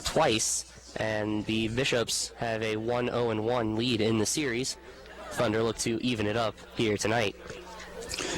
twice, and the Bishops have a 1-0-1 lead in the series. Thunder look to even it up here tonight.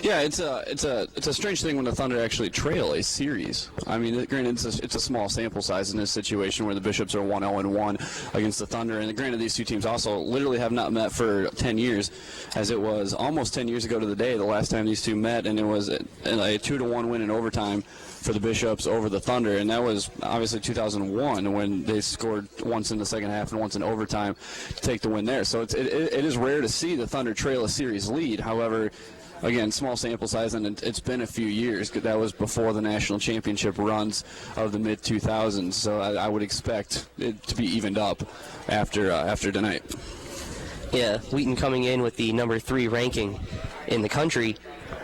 Yeah, it's a strange thing when the Thunder actually trail a series. I mean, granted, it's a small sample size in this situation where the Bishops are 1-0-1 against the Thunder, and granted, these two teams also literally have not met for 10 years, as it was almost 10 years ago to the day the last time these two met, and it was a 2-1 win in overtime for the Bishops over the Thunder, and that was obviously 2001 when they scored once in the second half and once in overtime to take the win there. So it is rare to see the Thunder trail a series lead. However, again, small sample size, and it's been a few years. That was before the national championship runs of the mid-2000s, so I would expect it to be evened up after tonight. Yeah, Wheaton coming in with the number 3 ranking in the country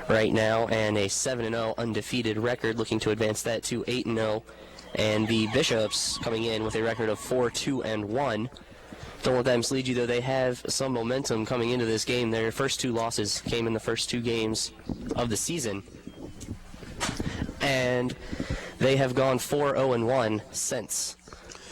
right now, and a 7-0 undefeated record, looking to advance that to 8-0. And the Bishops coming in with a record of 4-2-1. Don't let that mislead you, though. They have some momentum coming into this game. Their first 2 losses came in the first 2 games of the season, and they have gone 4-0-1 since.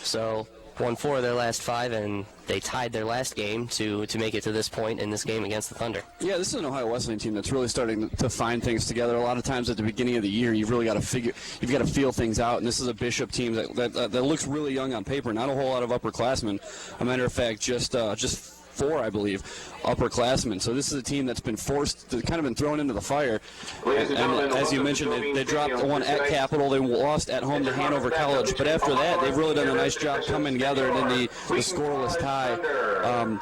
So won 4 of their last 5, and they tied their last game to make it to this point in this game against the Thunder. Yeah, this is an Ohio Wesleyan team that's really starting to find things together. A lot of times at the beginning of the year, you've got to feel things out, and this is a Bishop team that looks really young on paper. Not a whole lot of upperclassmen. A matter of fact, just 4, I believe, upperclassmen. So this is a team that's been forced to kind of been thrown into the fire. And as you mentioned, they dropped one at Capital. They lost at home to Hanover College. But after that, they've really done a nice job coming together in the scoreless tie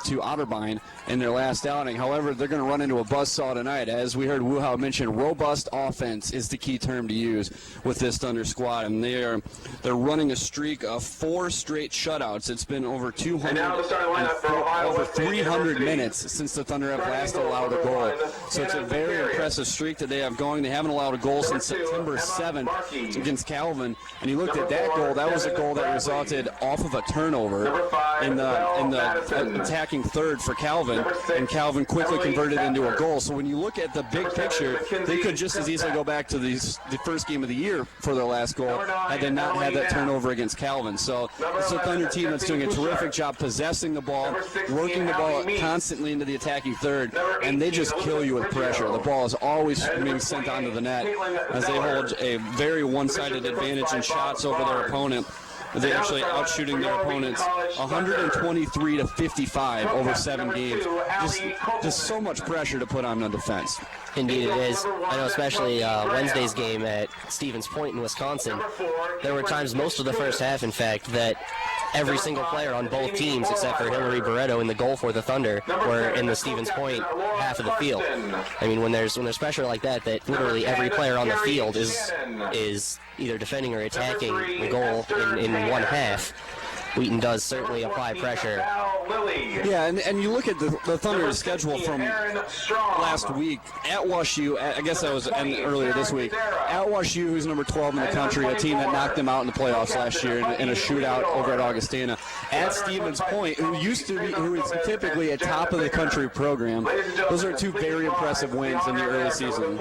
to Otterbein in their last outing. However, they're going to run into a buzzsaw tonight. As we heard Wuhao mention, robust offense is the key term to use with this Thunder squad. And they're running a streak of 4 straight shutouts. It's been over 300 minutes since the Thunder have last allowed a goal. So it's a very impressive streak that they have going. They haven't allowed a goal since September 7th against Calvin. And you looked at that goal. That was a goal that resulted off of a turnover in the attacking third for Calvin. And Calvin quickly converted into a goal. So when you look at the big picture, they could just as easily go back to the first game of the year for their last goal had they not had that turnover against Calvin. So it's a Thunder team that's doing a terrific job possessing the ball, working the ball constantly into the attacking third, and they just kill you with pressure. The ball is always being sent onto the net as they hold a very one-sided advantage in shots over their opponent. They're actually outshooting their opponents 123 to 55 over 7 games. Just so much pressure to put on the defense. Indeed it is. I know especially Wednesday's game at Stevens Point in Wisconsin, there were times most of the first half, in fact, that every single player on both teams, except for Hillary Barreto in the goal for the Thunder, were in the Stevens Point half of the field. I mean, when there's pressure like that literally every player on the field is either defending or attacking the goal in one half. Wheaton does certainly apply pressure. Yeah, and you look at the Thunder's schedule from last week at WashU. I guess that was earlier this week. At WashU, who's number 12 in the country, a team that knocked them out in the playoffs last year in a shootout over at Augustana. At Stevens Point, who is typically a top of the country program. Those are 2 very impressive wins in the early season.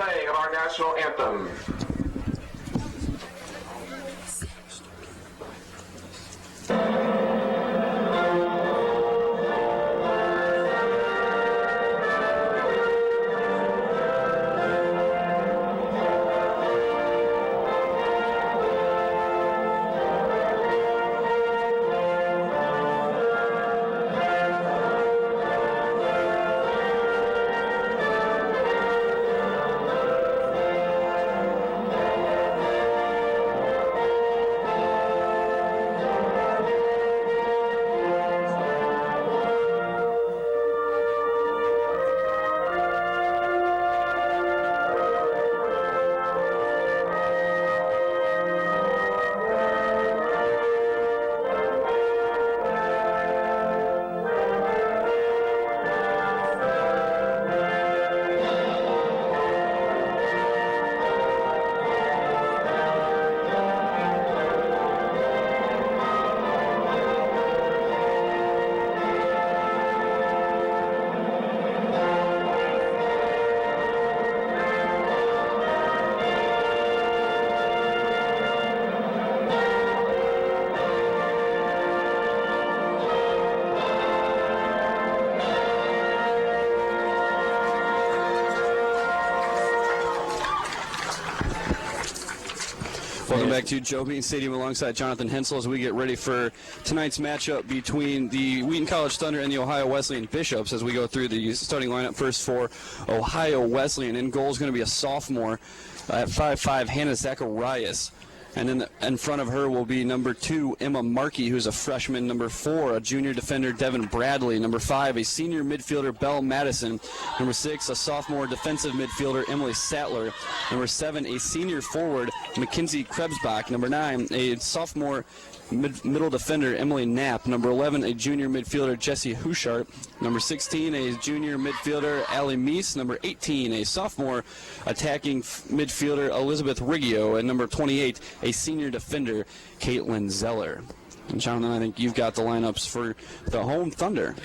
back to Joe Bean Stadium alongside Jonathan Hensel as we get ready for tonight's matchup between the Wheaton College Thunder and the Ohio Wesleyan Bishops as we go through the starting lineup first for Ohio Wesleyan. In goal is going to be a sophomore at 5'5", Hannah Zacharias. And then in front of her will be number 2, Emma Markey, who's a freshman. Number 4, a junior defender, Devin Bradley. Number 5, a senior midfielder, Belle Madison. Number 6, a sophomore defensive midfielder, Emily Sattler. Number 7, a senior forward, Mackenzie Krebsbach. Number 9, a sophomore middle defender, Emily Knapp. Number 11, a junior midfielder, Jessie Hushart. Number 16, a junior midfielder, Allie Meese. Number 18, a sophomore attacking midfielder, Elizabeth Riggio. And number 28, a senior defender, Caitlin Zeller. And Jonathan, I think you've got the lineups for the home Thunder.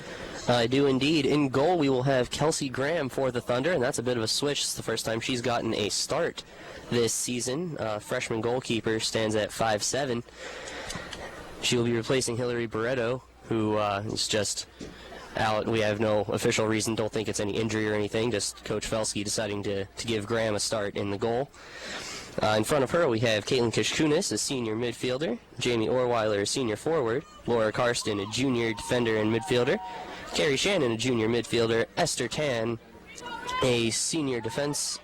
I do indeed. In goal, we will have Kelsey Graham for the Thunder, and that's a bit of a switch. It's the first time she's gotten a start this season. Freshman goalkeeper stands at 5'7". She will be replacing Hillary Barreto, who is just out. We have no official reason, don't think it's any injury or anything, just Coach Felsky deciding to give Graham a start in the goal. In front of her, we have Caitlin Kishkunis, a senior midfielder, Jamie Orweiler, a senior forward, Laura Karsten, a junior defender and midfielder, Carrie Shannon, a junior midfielder, Esther Tan, a senior defense,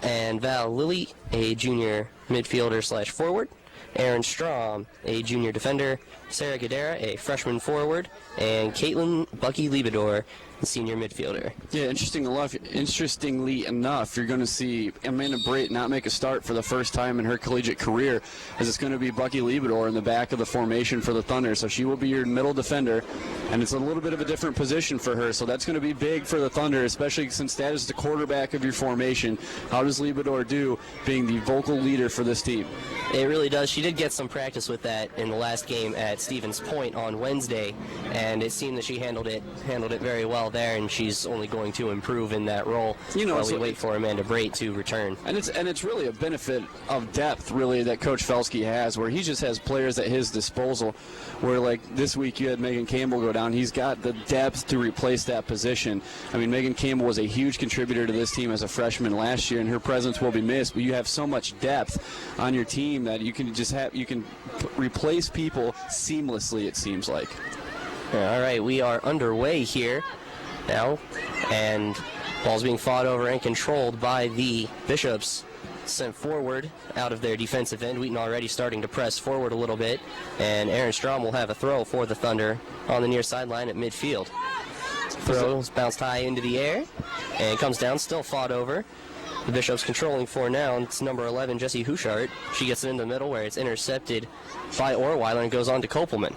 and Val Lilly, a junior midfielder / forward, Aaron Strom, a junior defender, Sarah Gadara, a freshman forward, and Caitlin Bucky Liebador, a senior midfielder. Yeah, interestingly enough, you're going to see Amanda Brate not make a start for the first time in her collegiate career, as it's going to be Bucky Liebador in the back of the formation for the Thunder. So she will be your middle defender, and it's a little bit of a different position for her. So that's going to be big for the Thunder, especially since that is the quarterback of your formation. How does Liebador do being the vocal leader for this team? It really does. She did get some practice with that in the last game at Stevens Point on Wednesday, and it seemed that she handled it very well there, and she's only going to improve in that role while we wait for Amanda Brate to return. And it's really a benefit of depth, really, that Coach Felsky has, where he just has players at his disposal, where, like, this week you had Megan Campbell go down. He's got the depth to replace that position. I mean, Megan Campbell was a huge contributor to this team as a freshman last year, and her presence will be missed, but you have so much depth on your team that you can replace people seamlessly, it seems like. All right, we are underway here now, and ball's being fought over and controlled by the Bishops. Sent forward out of their defensive end. Wheaton already starting to press forward a little bit, and Aaron Strom will have a throw for the Thunder on the near sideline at midfield. Throw is bounced high into the air and comes down, still fought over. The Bishops controlling for now. It's number 11, Jessie Hushart. She gets it in the middle where it's intercepted by Orweiler and goes on to Kopelman.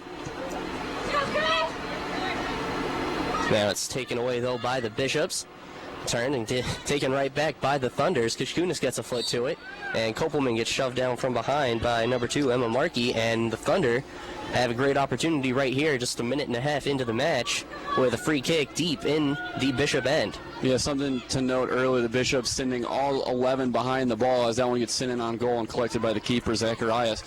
Now it's taken away, though, by the Bishops. Turned and taken right back by the Thunders. Kishkunis gets a foot to it, and Kopelman gets shoved down from behind by number 2, Emma Markey, and the Thunder have a great opportunity right here, just a minute and a half into the match, with a free kick deep in the Bishop end. Yeah, something to note earlier, the Bishops sending all 11 behind the ball as that one gets sent in on goal and collected by the keeper, Zacharias.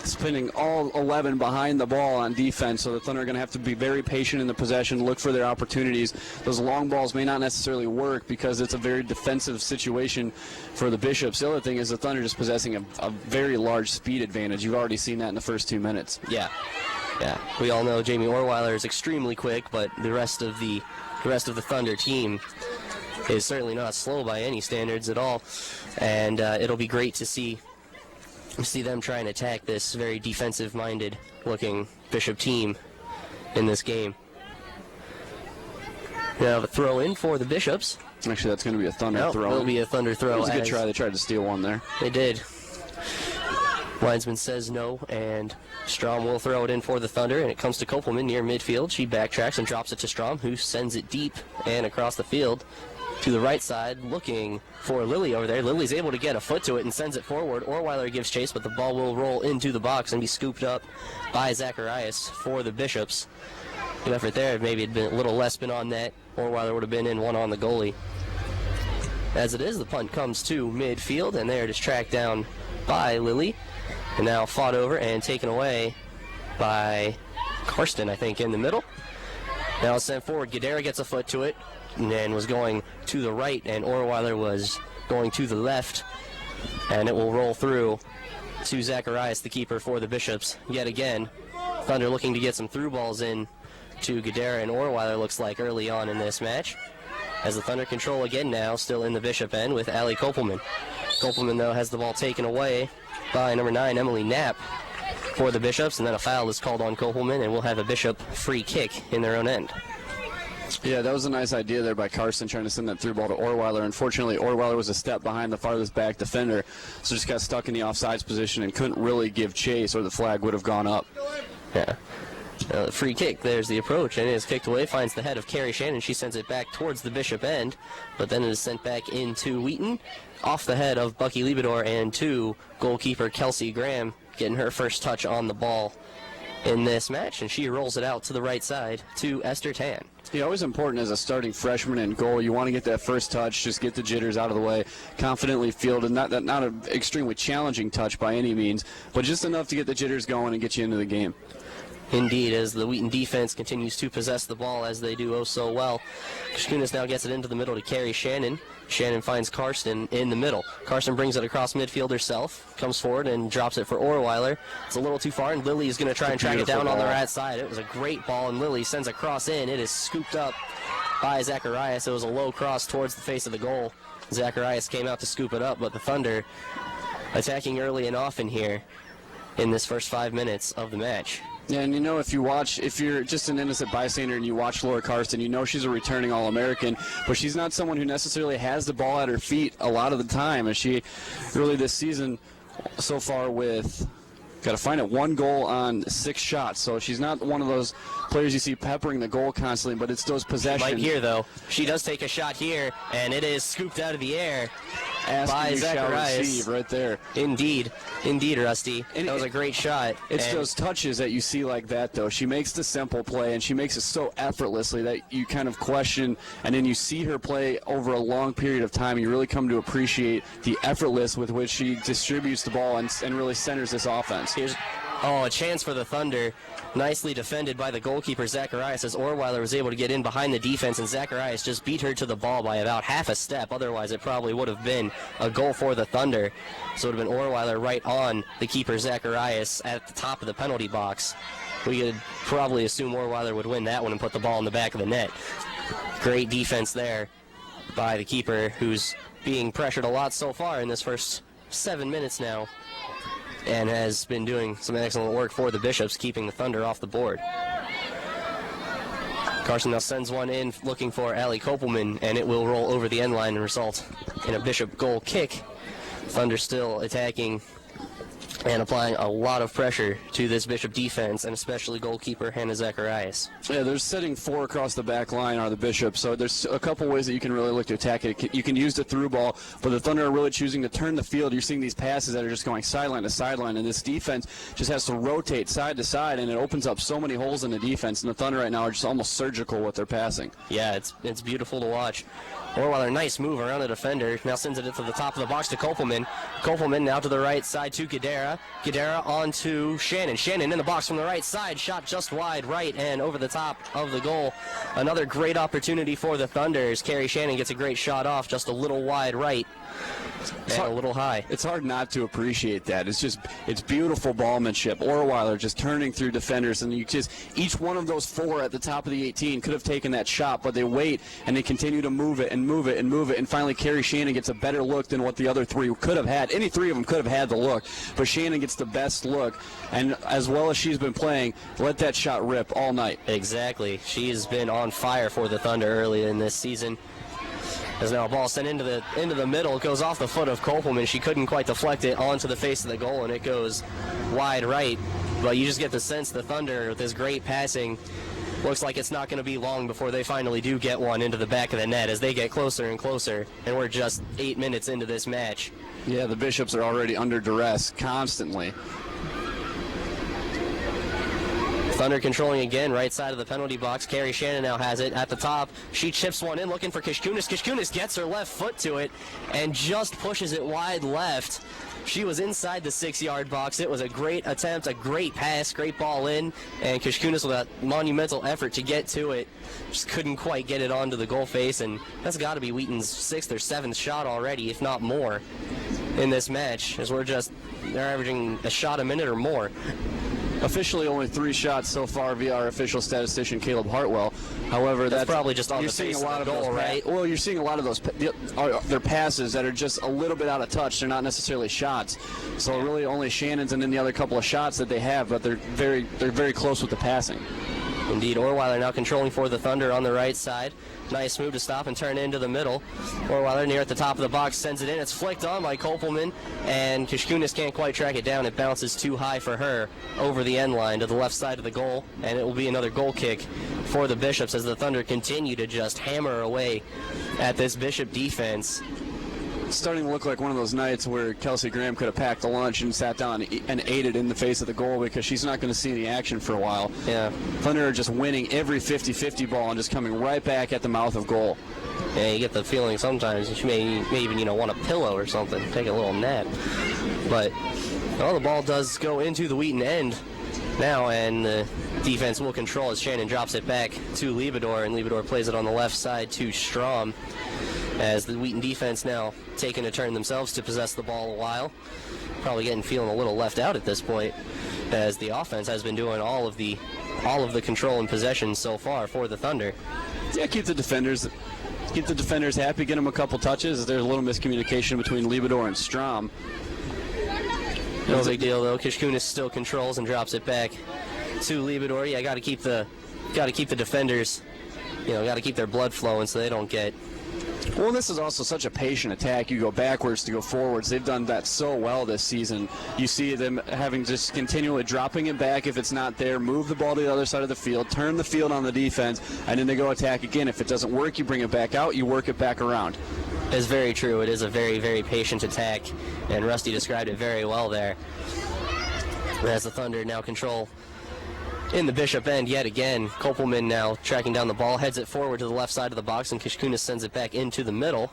Spinning all 11 behind the ball on defense, so the Thunder are going to have to be very patient in the possession, look for their opportunities. Those long balls may not necessarily work because it's a very defensive situation for the Bishops. The other thing is the Thunder just possessing a very large speed advantage. You've already seen that in the first 2 minutes. Yeah, we all know Jamie Orweiler is extremely quick, but the rest of the Thunder team is certainly not slow by any standards at all, and it'll be great to see them try and attack this very defensive-minded looking Bishop team in this game. Now the throw in for the Bishops. Actually, that's going to be a Thunder throw. It'll be a Thunder throw. It was a good try. They tried to steal one there. They did. Linesman says no, and Strom will throw it in for the Thunder, and it comes to Kopelman near midfield. She backtracks and drops it to Strom, who sends it deep and across the field to the right side, looking for Lilly over there. Lily's able to get a foot to it and sends it forward. Orweiler gives chase, but the ball will roll into the box and be scooped up by Zacharias for the Bishops. Good effort there. Maybe it'd been a little less been on net. Orweiler would have been in one on the goalie. As it is, the punt comes to midfield, and there it is tracked down by Lilly. And now fought over and taken away by Karsten, I think, in the middle. Now it's sent forward. Gadara gets a foot to it and was going to the right, and Orweiler was going to the left. And it will roll through to Zacharias, the keeper for the Bishops. Yet again, Thunder looking to get some through balls in to Gadara and Orweiler, looks like, early on in this match. As the Thunder control again now, still in the Bishop end with Allie Kopelman. Kopelman, though, has the ball taken away by number 9, Emily Knapp, for the Bishops, and then a foul is called on Kopelman, and we'll have a Bishop free kick in their own end. Yeah, that was a nice idea there by Carson, trying to send that through ball to Orweiler. Unfortunately, Orweiler was a step behind the farthest back defender, so just got stuck in the offsides position and couldn't really give chase, or the flag would have gone up. Yeah. Free kick, there's the approach, and it is kicked away, finds the head of Carrie Shannon. She sends it back towards the Bishop end, but then it is sent back into Wheaton, off the head of Bucky Liebedor, and to goalkeeper Kelsey Graham, getting her first touch on the ball in this match, and she rolls it out to the right side to Esther Tan. Yeah, always important as a starting freshman in goal. You want to get that first touch, just get the jitters out of the way, confidently fielded. Not an extremely challenging touch by any means, but just enough to get the jitters going and get you into the game. Indeed, as the Wheaton defense continues to possess the ball as they do oh so well. Kishkunis now gets it into the middle to Carrie Shannon. Shannon finds Karsten in the middle. Karsten brings it across midfield herself, comes forward and drops it for Orweiler. It's a little too far, and Lily is going to try and track it down on the right side. It was a great ball, and Lily sends a cross in. It is scooped up by Zacharias. It was a low cross towards the face of the goal. Zacharias came out to scoop it up, but the Thunder attacking early and often here in this first 5 minutes of the match. Yeah, and if you're just an innocent bystander and you watch Laura Karsten, you know she's a returning All-American, but she's not someone who necessarily has the ball at her feet a lot of the time. And she really this season so far with, got to find it, 1 goal on 6 shots. So she's not one of those players you see peppering the goal constantly, but it's those possessions. Right here, though. She does take a shot here, and it is scooped out of the air by you Zacharias. shall receive right there. Indeed, Rusty. That was a great shot. It's those touches that you see like that, though. She makes the simple play, and she makes it so effortlessly that you kind of question, and then you see her play over a long period of time. You really come to appreciate the effortless with which she distributes the ball and really centers this offense. Here's a chance for the Thunder. Nicely defended by the goalkeeper, Zacharias, as Orweiler was able to get in behind the defense, and Zacharias just beat her to the ball by about half a step. Otherwise, it probably would have been a goal for the Thunder. So it would have been Orweiler right on the keeper, Zacharias, at the top of the penalty box. We could probably assume Orweiler would win that one and put the ball in the back of the net. Great defense there by the keeper, who's being pressured a lot so far in this first 7 minutes now, and has been doing some excellent work for the Bishops, keeping the Thunder off the board. Carson now sends one in, looking for Allie Kopelman, and it will roll over the end line and result in a Bishop goal kick. Thunder still attacking and applying a lot of pressure to this Bishop defense, and especially goalkeeper Hannah Zacharias. Yeah, they're setting 4 across the back line are the Bishops, so there's a couple ways that you can really look to attack it. You can use the through ball, but the Thunder are really choosing to turn the field. You're seeing these passes that are just going sideline to sideline, and this defense just has to rotate side to side, and it opens up so many holes in the defense, and the Thunder right now are just almost surgical with their passing. Yeah, it's beautiful to watch. Orweiler, nice move around the defender. Now sends it to the top of the box to Kopelman. Kopelman now to the right side to Gadara. Gadara on to Shannon. Shannon in the box from the right side. Shot just wide right and over the top of the goal. Another great opportunity for the Thunders. Carrie Shannon gets a great shot off, just a little wide right and a little high. It's hard not to appreciate that. It's beautiful ballmanship. Orweiler just turning through defenders, and each one of those 4 at the top of the 18 could have taken that shot, but they wait and they continue to move it and move it and move it, and finally Carrie Shannon gets a better look than what the other 3 could have had. Any 3 of them could have had the look, but Shannon gets the best look, and as well as she's been playing, let that shot rip all night. Exactly. She's been on fire for the Thunder early in this season. There's now a ball sent into the middle. It goes off the foot of Kopelman. She couldn't quite deflect it onto the face of the goal, and it goes wide right. But you just get the sense the Thunder, with this great passing, looks like it's not going to be long before they finally do get one into the back of the net as they get closer and closer, and we're just 8 minutes into this match. Yeah, the Bishops are already under duress constantly. Thunder controlling again, right side of the penalty box. Carrie Shannon now has it at the top. She chips one in, looking for Kishkunis. Kishkunis gets her left foot to it and just pushes it wide left. She was inside the 6-yard box. It was a great attempt, a great pass, great ball in, and Kishkunis with a monumental effort to get to it. Just couldn't quite get it onto the goal face, and that's got to be Wheaton's 6th or 7th shot already, if not more. in this match, as they're averaging a shot a minute or more. Officially only 3 shots so far via our official statistician Caleb Hartwell. However, that's probably just on the face of the goal, right? Well, you're seeing a lot of those their passes that are just a little bit out of touch. They're not necessarily shots. So really only Shannon's and then the other couple of shots that they have, but they're very close with the passing. Indeed, Orweiler now controlling for the Thunder on the right side. Nice move to stop and turn it into the middle. Orweiler near at the top of the box sends it in. It's flicked on by Kopelman, and Kishkunis can't quite track it down. It bounces too high for her over the end line to the left side of the goal, and it will be another goal kick for the Bishops as the Thunder continue to just hammer away at this Bishop defense. It's starting to look like one of those nights where Kelsey Graham could have packed a lunch and sat down and ate it in the face of the goal because she's not going to see any action for a while. Yeah. Thunder are just winning every 50-50 ball and just coming right back at the mouth of goal. Yeah, you get the feeling sometimes you may even want a pillow or something, take a little nap. But the ball does go into the Wheaton end now, and the defense will control as Shannon drops it back to Liebedor, and Liebedor plays it on the left side to Strom. As the Wheaton defense now taking a turn themselves to possess the ball a while. Probably feeling a little left out at this point, as the offense has been doing all of the control and possession so far for the Thunder. Yeah, keep the defenders happy, get them a couple touches. There's a little miscommunication between Liebedor and Strom. No big deal though. Kishkunis still controls and drops it back to Liebedor. Yeah, got to keep the defenders, got to keep their blood flowing so they don't get. Well, this is also such a patient attack. You go backwards to go forwards. They've done that so well this season. You see them having just continually dropping it back if it's not there, move the ball to the other side of the field, turn the field on the defense, and then they go attack again. If it doesn't work, you bring it back out, you work it back around. It's very true. It is a very, very patient attack, and Rusty described it very well there. As the Thunder now control in the Bishop end yet again. Kopelman now tracking down the ball, heads it forward to the left side of the box, and Kishkunis sends it back into the middle.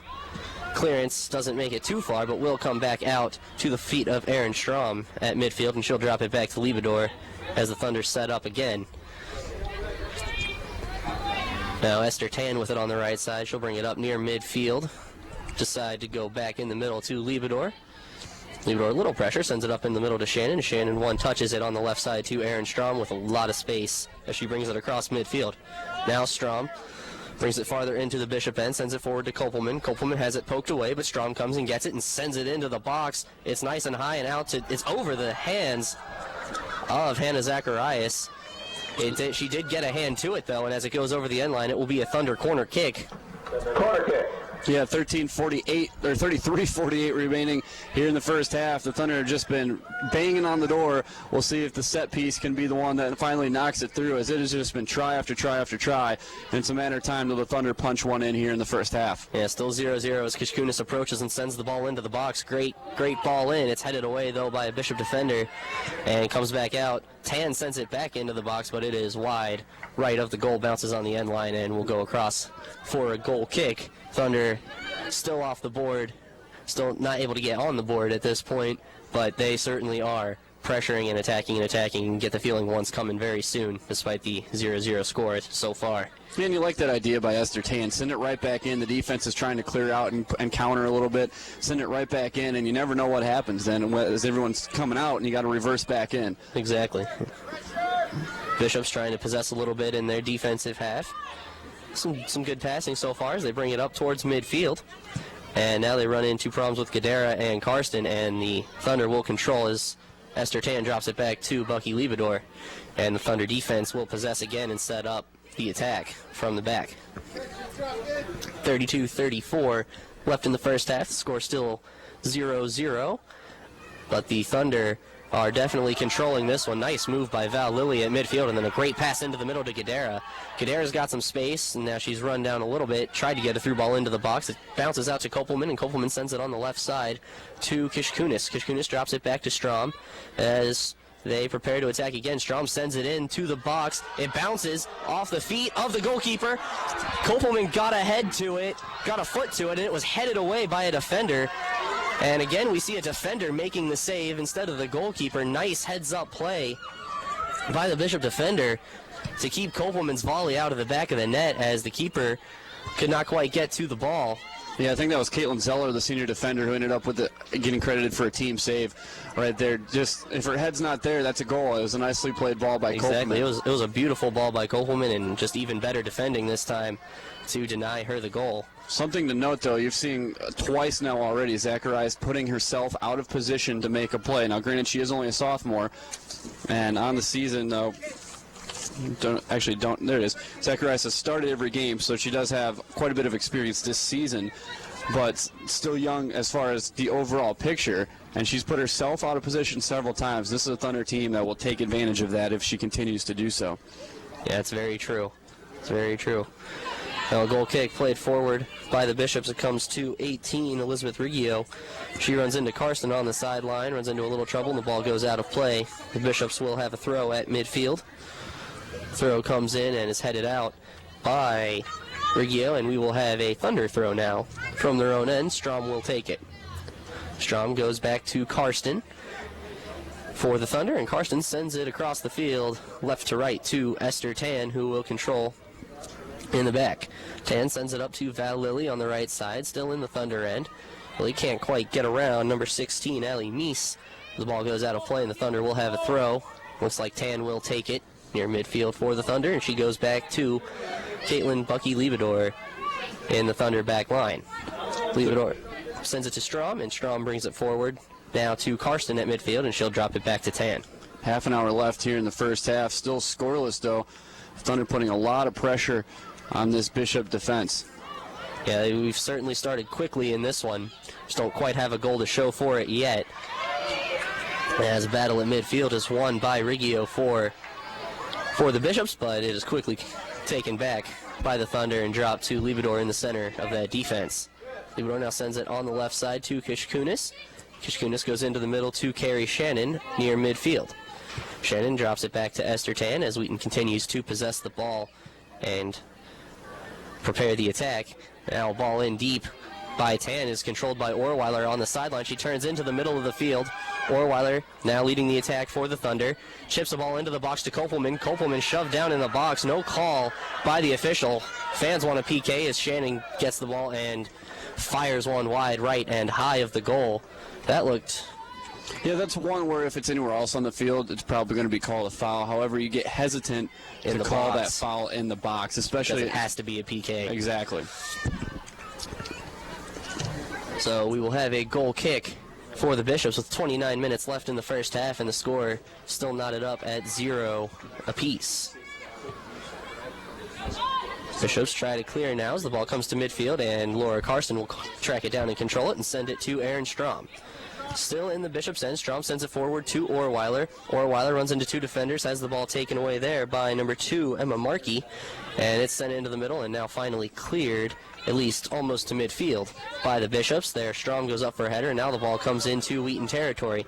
Clearance doesn't make it too far, but will come back out to the feet of Erin Strom at midfield, and she'll drop it back to Liebedor as the Thunder set up again. Now Esther Tan with it on the right side. She'll bring it up near midfield. Decide to go back in the middle to Liebedor. Liebedor, a little pressure, sends it up in the middle to Shannon. Shannon one touches it on the left side to Erin Strom with a lot of space as she brings it across midfield. Now Strom brings it farther into the Bishop end, sends it forward to Kopelman. Kopelman has it poked away, but Strom comes and gets it and sends it into the box. It's nice and high and out. It's over the hands of Hannah Zacharias. She did get a hand to it, though, and as it goes over the end line, it will be a Thunder corner kick. Corner kick. Yeah, 33-48 remaining here in the first half. The Thunder have just been banging on the door. We'll see if the set piece can be the one that finally knocks it through, as it has just been try after try after try. And it's a matter of time till the Thunder punch one in here in the first half. Yeah, still 0-0 as Kishkunis approaches and sends the ball into the box. Great ball in. It's headed away, though, by a Bishop defender and comes back out. Tan sends it back into the box, but it is wide. Right of the goal, bounces on the end line and will go across for a goal kick. Thunder still off the board, still not able to get on the board at this point, but they certainly are pressuring and attacking and get the feeling one's coming very soon, despite the 0-0 score so far. Man, you like that idea by Esther Tan. Send it right back in. The defense is trying to clear out and counter a little bit. Send it right back in, and you never know what happens then as everyone's coming out, and you got to reverse back in. Exactly. Bishop's trying to possess a little bit in their defensive half. Some good passing so far as they bring it up towards midfield. And now they run into problems with Gadara and Karsten, and the Thunder will control as Esther Tan drops it back to Bucky Liebedor. And the Thunder defense will possess again and set up the attack from the back. 32-34 left in the first half. The score still 0-0. But the Thunder are definitely controlling this one. Nice move by Val Lilly at midfield, and then a great pass into the middle to Gadara. Gadara's got some space, and now she's run down a little bit. Tried to get a through ball into the box. It bounces out to Kopelman, and Kopelman sends it on the left side to Kishkunis. Kishkunis drops it back to Strom as they prepare to attack again. Strom sends it into the box. It bounces off the feet of the goalkeeper. Kopelman got a head to it, got a foot to it, and it was headed away by a defender. And again, we see a defender making the save instead of the goalkeeper. Nice heads-up play by the Bishop defender to keep Kopelman's volley out of the back of the net, as the keeper could not quite get to the ball. Yeah, I think that was Caitlin Zeller, the senior defender, who ended up with getting credited for a team save right there. Just if her head's not there, that's a goal. It was a nicely played ball by Exactly. Kopelman. It was a beautiful ball by Kopelman, and just even better defending this time to deny her the goal. Something to note, though, you've seen twice now already Zacharias putting herself out of position to make a play. Now, granted, she is only a sophomore, and on the season, though, there it is. Zacharias has started every game, so she does have quite a bit of experience this season, but still young as far as the overall picture, and she's put herself out of position several times. This is a Thunder team that will take advantage of that if she continues to do so. Yeah, it's very true. It's very true. Now a goal kick played forward by the Bishops. It comes to 18, Elizabeth Riggio. She runs into Karsten on the sideline, runs into a little trouble, and the ball goes out of play. The Bishops will have a throw at midfield. Throw comes in and is headed out by Riggio, and we will have a Thunder throw now from their own end. Strom will take it. Strom goes back to Karsten for the Thunder, and Karsten sends it across the field, left to right to Esther Tan, who will control in the back. Tan sends it up to Val Lilly on the right side, still in the Thunder end. Well, he can't quite get around number 16, Allie Meese. The ball goes out of play, and the Thunder will have a throw. Looks like Tan will take it near midfield for the Thunder, and she goes back to Caitlin Bucky Liebedor in the Thunder back line. Liebedor sends it to Strom, and Strom brings it forward now to Karsten at midfield, and she'll drop it back to Tan. Half an hour left here in the first half. Still scoreless, though. Thunder putting a lot of pressure on this Bishop defense. Yeah, we've certainly started quickly in this one. Just don't quite have a goal to show for it yet. As a battle at midfield is won by Riggio for the Bishops, but it is quickly taken back by the Thunder and dropped to Liebedor in the center of that defense. Liebedor now sends it on the left side to Kishkunis. Kishkunis goes into the middle to Carrie Shannon near midfield. Shannon drops it back to Esther Tan as Wheaton continues to possess the ball and prepare the attack. Now ball in deep by Tan is controlled by Orweiler on the sideline. She turns into the middle of the field. Orweiler now leading the attack for the Thunder. Chips the ball into the box to Kopelman. Kopelman shoved down in the box. No call by the official. Fans want a PK as Shannon gets the ball and fires one wide right and high of the goal. That looked... Yeah, that's one where if it's anywhere else on the field, it's probably going to be called a foul. However, you get hesitant to call that foul in the box, especially... Because it has to be a PK. Exactly. So we will have a goal kick for the Bishops with 29 minutes left in the first half, and the score still knotted up at 0 apiece. Bishops try to clear now as the ball comes to midfield, and Laura Karsten will track it down and control it and send it to Erin Strom. Still in the Bishops' end, Strom sends it forward to Orweiler. Orweiler runs into two defenders, has the ball taken away there by number 2, Emma Markey, and it's sent into the middle and now finally cleared, at least almost to midfield, by the Bishops. There, Strom goes up for a header, and now the ball comes into Wheaton territory.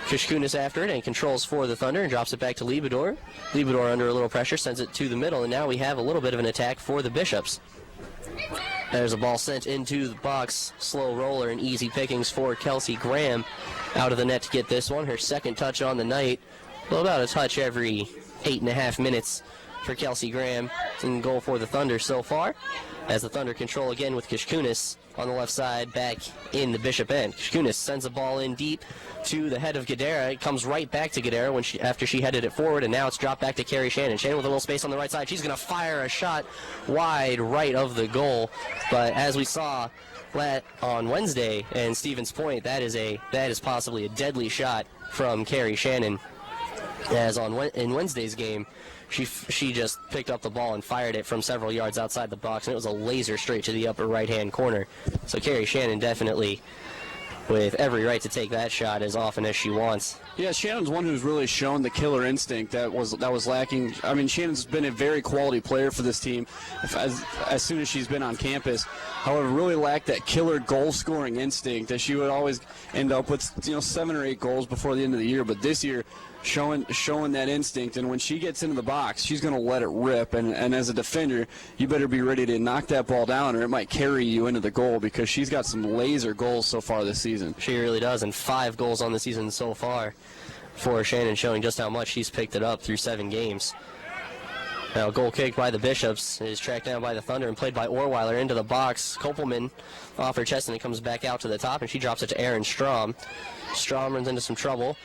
Kishkunis after it and controls for the Thunder and drops it back to Liebedor. Liebedor under a little pressure sends it to the middle, and now we have a little bit of an attack for the Bishops. There's a ball sent into the box, slow roller and easy pickings for Kelsey Graham out of the net to get this one. Her second touch on the night, well, about a touch every 8.5 minutes for Kelsey Graham. In goal for the Thunder so far, as the Thunder control again with Kishkunis on the left side back in the Bishop end. Kishkunis sends a ball in deep to the head of Gadara. It comes right back to Gadara after she headed it forward, and now it's dropped back to Carrie Shannon. Shannon with a little space on the right side. She's going to fire a shot wide right of the goal, but as we saw on Wednesday and Stevens Point, that is possibly a deadly shot from Carrie Shannon. As in Wednesday's game, she just picked up the ball and fired it from several yards outside the box, and it was a laser straight to the upper right-hand corner. So Carrie Shannon definitely with every right to take that shot as often as she wants. Yeah, Shannon's one who's really shown the killer instinct that was lacking. I mean, Shannon's been a very quality player for this team as soon as she's been on campus. However, really lacked that killer goal-scoring instinct that she would always end up with, 7 or 8 goals before the end of the year. But this year, showing that instinct, and when she gets into the box, she's going to let it rip. And as a defender, you better be ready to knock that ball down, or it might carry you into the goal, because she's got some laser goals so far this season. She really does, and 5 goals on the season so far for Shannon, showing just how much she's picked it up through 7 games. Now, goal kick by the Bishops is tracked down by the Thunder and played by Orweiler into the box. Kopelman off her chest, and it comes back out to the top, and she drops it to Aaron Strom. Strom runs into some trouble,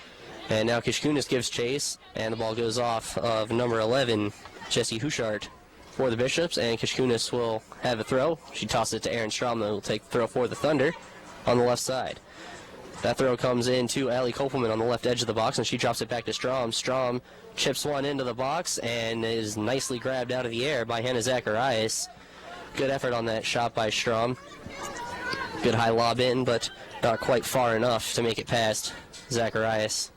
and now Kishkunis gives chase, and the ball goes off of number 11, Jesse Hushart, for the Bishops, and Kishkunis will have a throw. She tosses it to Aaron Strom, that will take the throw for the Thunder on the left side. That throw comes in to Allie Kopelman on the left edge of the box, and she drops it back to Strom. Strom chips one into the box and is nicely grabbed out of the air by Hannah Zacharias. Good effort on that shot by Strom. Good high lob in, but not quite far enough to make it past Zacharias.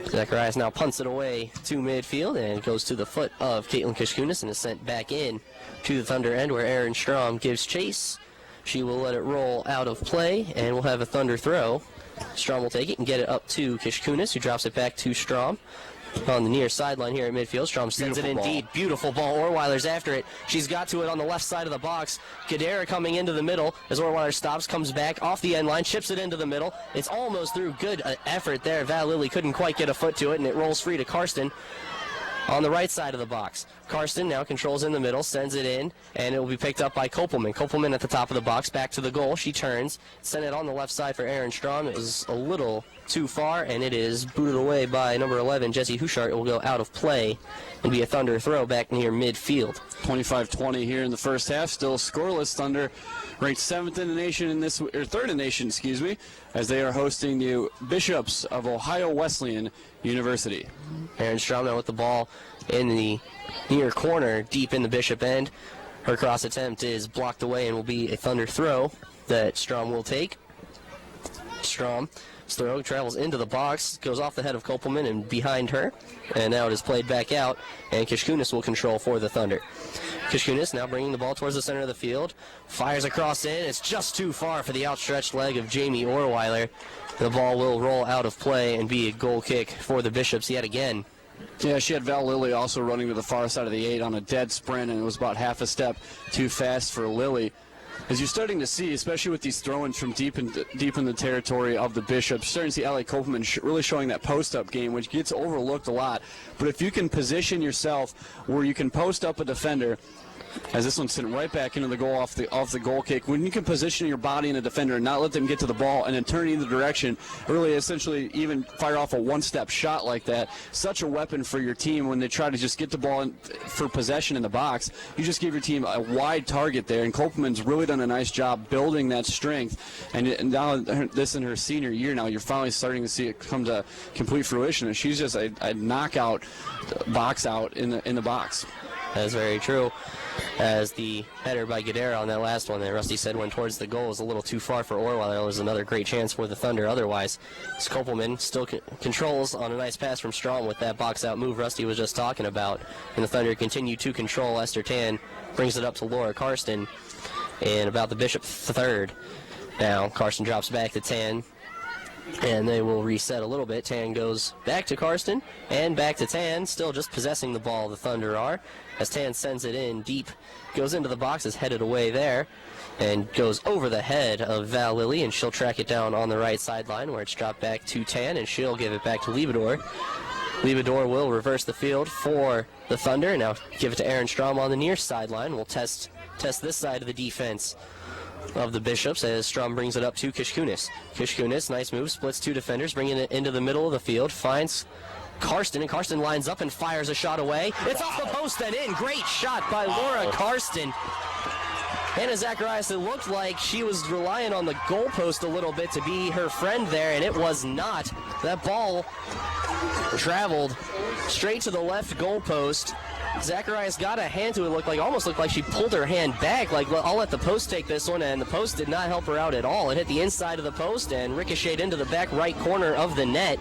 Zacharias now punts it away to midfield, and it goes to the foot of Caitlin Kishkunis and is sent back in to the Thunder end where Aaron Strom gives chase. She will let it roll out of play, and we'll have a Thunder throw. Strom will take it and get it up to Kishkunis, who drops it back to Strom on the near sideline here at midfield. Strom sends it in deep. Beautiful ball. Orweiler's after it. She's got to it on the left side of the box. Gadara coming into the middle as Orweiler stops, comes back off the end line, chips it into the middle. It's almost through. Good effort there. Val Lilly couldn't quite get a foot to it, and it rolls free to Karsten on the right side of the box. Karsten now controls in the middle, sends it in, and it will be picked up by Kopelman. Kopelman at the top of the box, back to the goal. She turns, sent it on the left side for Aaron Strom. It was a little too far, and it is booted away by number 11, Jesse Hushart. It will go out of play and be a Thunder throw back near midfield. 25-20 here in the first half. Still scoreless. Thunder ranked 7th in the nation in this, or 3rd in the nation, excuse me, as they are hosting the Bishops of Ohio Wesleyan University. Aaron Strom now with the ball in the near corner, deep in the Bishop end. Her cross attempt is blocked away and will be a Thunder throw that Strom will take. Strom's throw travels into the box, goes off the head of Kopelman and behind her, and now it is played back out, and Kishkunis will control for the Thunder. Kishkunis now bringing the ball towards the center of the field, fires across in. It's just too far for the outstretched leg of Jamie Orweiler. The ball will roll out of play and be a goal kick for the Bishops yet again. Yeah, she had Val Lilly also running to the far side of the 8 on a dead sprint, and it was about half a step too fast for Lilly. As you're starting to see, especially with these throw-ins from deep in the territory of the Bishops, starting to see Allie Kopelman really showing that post-up game, which gets overlooked a lot. But if you can position yourself where you can post up a defender, as this one's sitting right back into the goal off the goal kick, when you can position your body in a defender and not let them get to the ball and then turn either direction, really essentially even fire off a one-step shot like that, such a weapon for your team when they try to just get the ball for possession in the box. You just give your team a wide target there, and Kopelman's really done a nice job building that strength. And now this in her senior year now, you're finally starting to see it come to complete fruition, and she's just a knockout box out in the box. That's very true. As the header by Gadara on that last one that Rusty said went towards the goal was a little too far for Orweiler. There was another great chance for the Thunder otherwise. Kopelman still controls on a nice pass from Strom with that box-out move Rusty was just talking about. And the Thunder continue to control. Esther Tan brings it up to Laura Karsten and about the Bishop third. Now Karsten drops back to Tan, and they will reset a little bit. Tan goes back to Karsten and back to Tan, still just possessing the ball, the Thunder are. As Tan sends it in deep, goes into the box, is headed away there, and goes over the head of Val Lilly, and she'll track it down on the right sideline where it's dropped back to Tan, and she'll give it back to Liebedor. Liebedor will reverse the field for the Thunder, and now give it to Aaron Strom on the near sideline. We'll test this side of the defense of the Bishops as Strom brings it up to Kishkunis. Kishkunis, nice move, splits two defenders, bringing it into the middle of the field, finds Karsten, and Karsten lines up and fires a shot away. It's off the post and in. Great shot by Laura Karsten. Hannah Zacharias, it looked like she was relying on the goalpost a little bit to be her friend there, and it was not. That ball traveled straight to the left goalpost. Zacharias got a hand to it, almost looked like she pulled her hand back, like, I'll let the post take this one, and the post did not help her out at all. It hit the inside of the post and ricocheted into the back right corner of the net,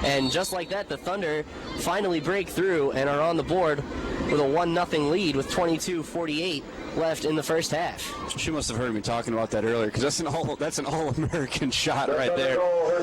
and just like that, the Thunder finally break through and are on the board with a 1-0 lead with 22:48 left in the first half. She must have heard me talking about that earlier, because that's an all-American shot right there.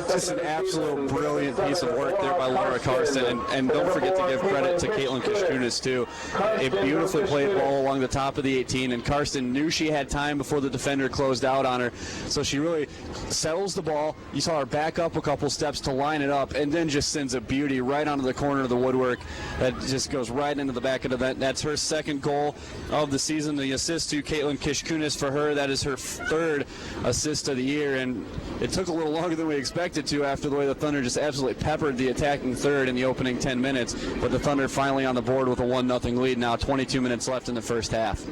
Just an absolute brilliant piece of work there by Laura Laura Carson, and don't forget to give credit to Caitlin Kishkunis, too. A beautifully played ball along the top of the 18, and Carson knew she had time before the defender closed out on her, so she really settles the ball. You saw her back up a couple steps to line it up, and then just sends a beauty right onto the corner of the woodwork that just goes right into the back of the net. That's her second goal of the season. The assist to Caitlin Kishkunis for her, that is her third assist of the year, and it took a little longer than we expected to after the way the Thunder just absolutely peppered the attacking third in the opening 10 minutes, but the Thunder finally on the board with a 1-0 lead now, 22 minutes left in the first half.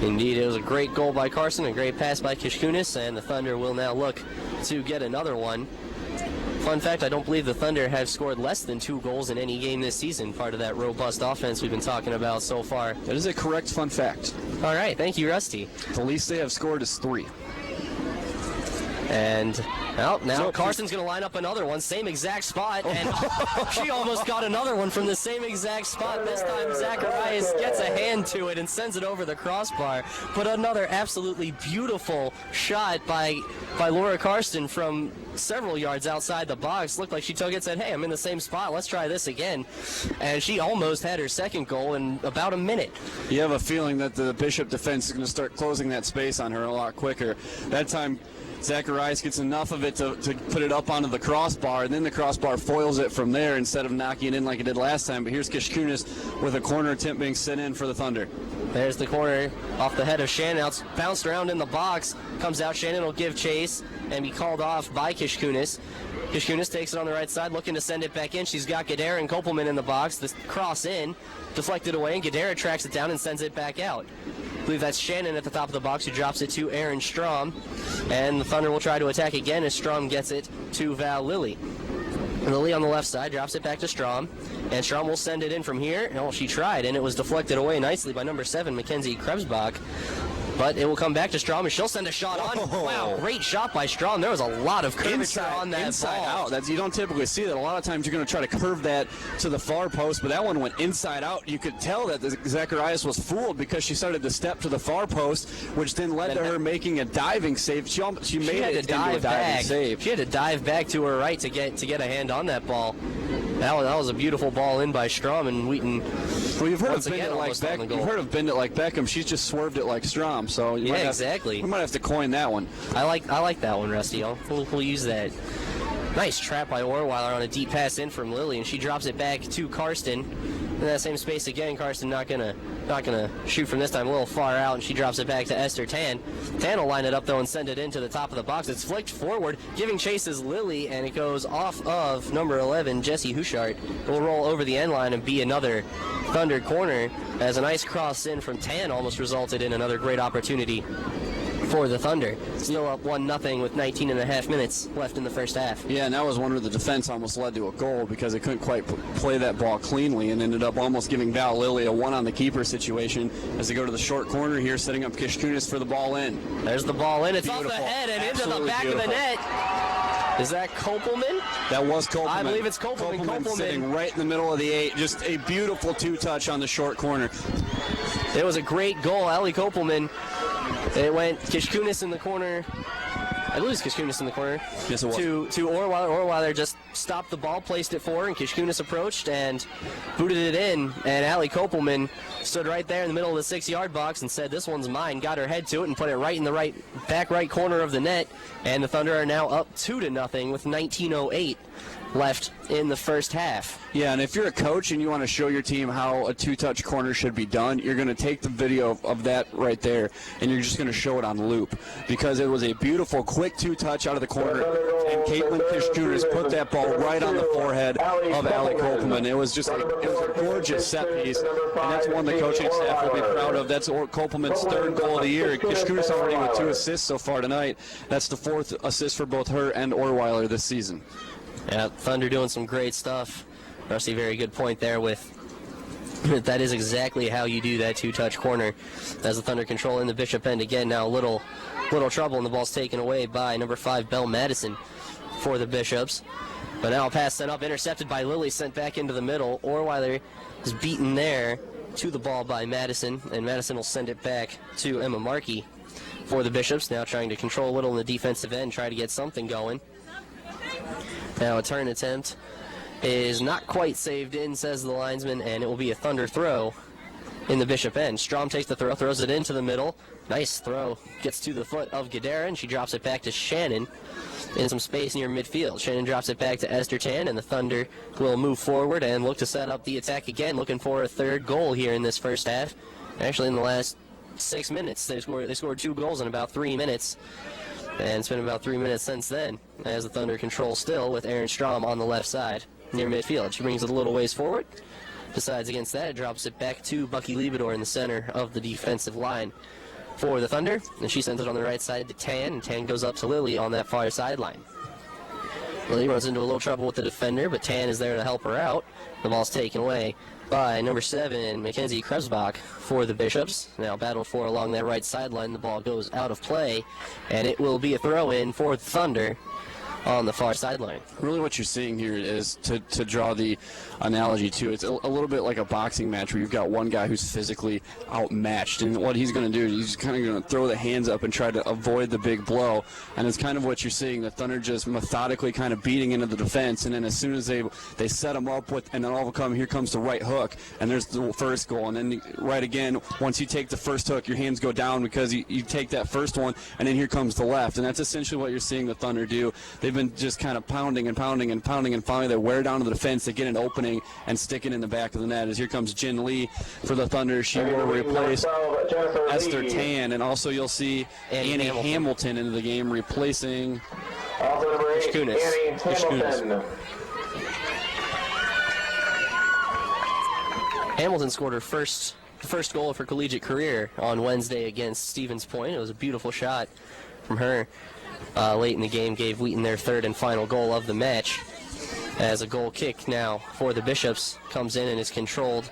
Indeed, it was a great goal by Carson, a great pass by Kishkunis, and the Thunder will now look to get another one. Fun fact, I don't believe the Thunder have scored less than 2 goals in any game this season, part of that robust offense we've been talking about so far. That is a correct fun fact. All right, thank you, Rusty. The least they have scored is 3. And now Carson's going to line up another one, same exact spot, and she almost got another one from the same exact spot. This time Zacharias gets a hand to it and sends it over the crossbar. But another absolutely beautiful shot by Laura Carson from several yards outside the box. Looked like she took it and said, hey, I'm in the same spot, let's try this again. And she almost had her second goal in about a minute. You have a feeling that the Bishop defense is going to start closing that space on her a lot quicker. That time Zacharias gets enough of it to put it up onto the crossbar, and then the crossbar foils it from there instead of knocking it in like it did last time. But here's Kishkunis with a corner attempt being sent in for the Thunder. There's the corner off the head of Shannon. Now it's bounced around in the box. Comes out. Shannon will give chase and be called off by Kishkunis. Kishkunis takes it on the right side, looking to send it back in. She's got Gadara and Kopelman in the box. The cross in, deflected away, and Gadara tracks it down and sends it back out. I believe that's Shannon at the top of the box who drops it to Aaron Strom. And the Thunder will try to attack again as Strom gets it to Val Lilly. Lilly on the left side drops it back to Strom. And Strom will send it in from here. Oh, she tried, and it was deflected away nicely by number 7, Mackenzie Krebsbach. But it will come back to Strom, and she'll send a shot on. Oh. Wow, great shot by Strom. There was a lot of curvature on that inside ball. Out. You don't typically see that. A lot of times you're going to try to curve that to the far post, but that one went inside out. You could tell that Zacharias was fooled because she started to step to the far post, which then led to her making a diving save. She made it into a diving save. She had to dive back to her right to get a hand on that ball. That was a beautiful ball in by Strom, and Wheaton. Well, you've heard of Bend It Like Beckham. She's just swerved it like Strom. So exactly. We might have to coin that one. I like that one, Rusty. We'll use that. Nice trap by Orweiler on a deep pass in from Lilly, and she drops it back to Karsten. In that same space again, Karsten not gonna shoot from this time, a little far out, and she drops it back to Esther Tan. Tan will line it up though and send it into the top of the box. It's flicked forward, giving chase is Lilly, and it goes off of number 11, Jesse Hushart. It will roll over the end line and be another Thunder corner, as a nice cross in from Tan almost resulted in another great opportunity for the Thunder. Still up 1-0 with 19 and a half minutes left in the first half. Yeah, and that was one where the defense almost led to a goal because they couldn't quite play that ball cleanly and ended up almost giving Val Lilly a one-on-the-keeper situation as they go to the short corner here, setting up Kishkunis for the ball in. There's the ball in. It's Beautiful. off the head and Absolutely into the back of the net. Is that Kopelman? That was Kopelman. I believe it's Kopelman. Kopelman sitting right in the middle of the 8. Just a beautiful two-touch on the short corner. It was a great goal. Ellie Kopelman. It went Kishkunis in the corner. I believe it's Kishkunis in the corner. Yes, it was. To Orweiler. Orweiler just stopped the ball, placed it for her, and Kishkunis approached and booted it in. And Allie Kopelman stood right there in the middle of the 6-yard box and said, this one's mine. Got her head to it and put it right in the back right corner of the net. And the Thunder are now up 2-0 with 19:08 left in the first half. Yeah, and if you're a coach and you want to show your team how a two-touch corner should be done, you're going to take the video of that right there, and you're just going to show it on loop because it was a beautiful, quick two-touch out of the corner, and Caitlin Kishkunis put that ball right on the forehead of Allie Kopelman. It was a gorgeous set piece, and that's one the coaching staff will be proud of. That's Kopelman's third goal of the year. Kishkunis already with 2 assists so far tonight. That's the 4th assist for both her and Orweiler this season. Yeah, Thunder doing some great stuff. Rusty, very good point there with that is exactly how you do that two-touch corner. As the Thunder control in the Bishop end again, now a little trouble, and the ball's taken away by number 5, Belle Madison for the Bishops. But now a pass sent up, intercepted by Lilly, sent back into the middle. Orweiler is beaten there to the ball by Madison, and Madison will send it back to Emma Markey for the Bishops, now trying to control a little in the defensive end, try to get something going. Now a turn attempt, is not quite saved in, says the linesman, and it will be a Thunder throw in the Bishop end. Strom takes the throw, throws it into the middle. Nice throw. Gets to the foot of Gadara, and she drops it back to Shannon in some space near midfield. Shannon drops it back to Esther Tan, and the Thunder will move forward and look to set up the attack again, looking for a third goal here in this first half. Actually, in the last 6 minutes, they scored 2 goals in about 3 minutes. And it's been about 3 minutes since then, as the Thunder control still with Erin Strom on the left side near midfield. She brings it a little ways forward. Besides against that, it drops it back to Bucky Liebador in the center of the defensive line for the Thunder. And she sends it on the right side to Tan, and Tan goes up to Lily on that far sideline. Lily runs into a little trouble with the defender, but Tan is there to help her out. The ball's taken away by number 7, Mackenzie Krebsbach for the Bishops. Now battled for along that right sideline. The ball goes out of play, and it will be a throw-in for the Thunder on the far sideline. Really what you're seeing here is, to draw the analogy to, it's a little bit like a boxing match where you've got one guy who's physically outmatched, and what he's going to do is he's kind of going to throw the hands up and try to avoid the big blow, and it's kind of what you're seeing, the Thunder just methodically kind of beating into the defense, and then as soon as they set them up with, and then all of a sudden here comes the right hook, and there's the first goal, and then right again, once you take the first hook, your hands go down because you take that first one, and then here comes the left, and that's essentially what you're seeing the Thunder do. They've been just kind of pounding and pounding and pounding, and finally they wear down to the defense, they get an opening and stick it in the back of the net. As here comes Jin Lee for the Thunder. She will replace Esther Tan, and also you'll see Annie Hamilton into the game, replacing Kunis. Hamilton scored her first goal of her collegiate career on Wednesday against Stevens Point. It was a beautiful shot from her. Late in the game, gave Wheaton their third and final goal of the match. As a goal kick now for the Bishops comes in and is controlled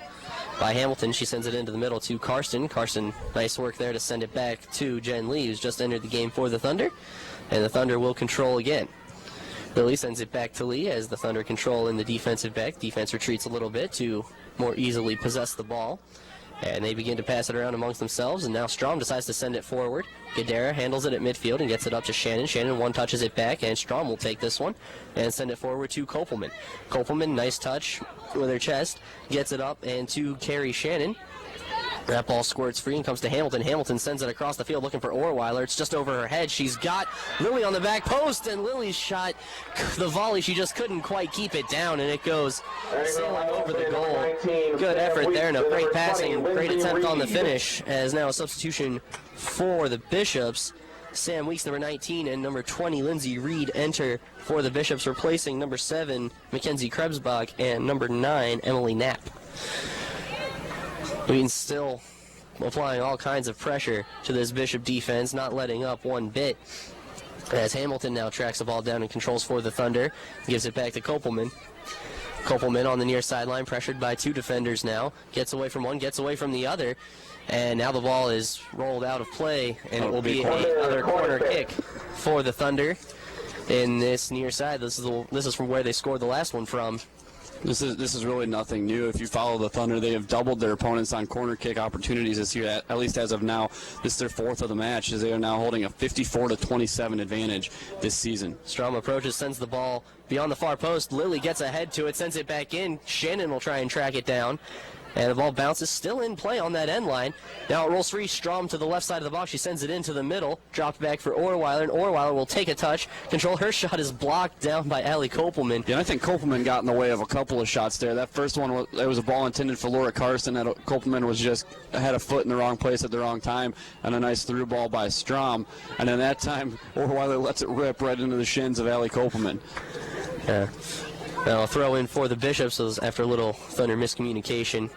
by Hamilton. She sends it into the middle to Karsten. Karsten, nice work there to send it back to Jen Lee, who's just entered the game for the Thunder. And the Thunder will control again. Lily sends it back to Lee as the Thunder control in the defensive back. Defense retreats a little bit to more easily possess the ball. And they begin to pass it around amongst themselves, and now Strom decides to send it forward. Gadara handles it at midfield and gets it up to Shannon. Shannon one-touches it back, and Strom will take this one and send it forward to Kopelman. Kopelman, nice touch with her chest, gets it up and to Carrie Shannon. That ball squirts free and comes to Hamilton. Hamilton sends it across the field looking for Orweiler. It's just over her head. She's got Lily on the back post, and Lily's shot, the volley, she just couldn't quite keep it down, and it goes sailing over the goal. Good effort there, and a great passing, great attempt on the finish, as now a substitution for the Bishops. Sam Weeks, number 19, and number 20, Lindsay Reed, enter for the Bishops, replacing number 7, Mackenzie Krebsbach, and number 9, Emily Knapp. Wheaton's still applying all kinds of pressure to this Bishop defense, not letting up one bit. As Hamilton now tracks the ball down and controls for the Thunder, gives it back to Kopelman. Kopelman on the near sideline, pressured by 2 defenders now. Gets away from one, gets away from the other. And now the ball is rolled out of play, and it will be another corner kick for the Thunder in this near side. This is from where they scored the last one from. This is really nothing new. If you follow the Thunder, they have doubled their opponents on corner kick opportunities this year, at least as of now. This is their 4th of the match, as they are now holding a 54-27 advantage this season. Strom approaches, sends the ball beyond the far post. Lily gets ahead to it, sends it back in. Shannon will try and track it down. And the ball bounces, still in play on that end line. Now it rolls free. Strom to the left side of the box. She sends it into the middle. Dropped back for Orweiler, and Orweiler will take a touch. Control. Her shot is blocked down by Allie Kopelman. Yeah, I think Kopelman got in the way of a couple of shots there. That first one, it was a ball intended for Laura Karsten. That Kopelman was just had a foot in the wrong place at the wrong time, and a nice through ball by Strom. And then that time, Orweiler lets it rip right into the shins of Allie Kopelman. Yeah. Now a throw in for the Bishops after a little Thunder miscommunication.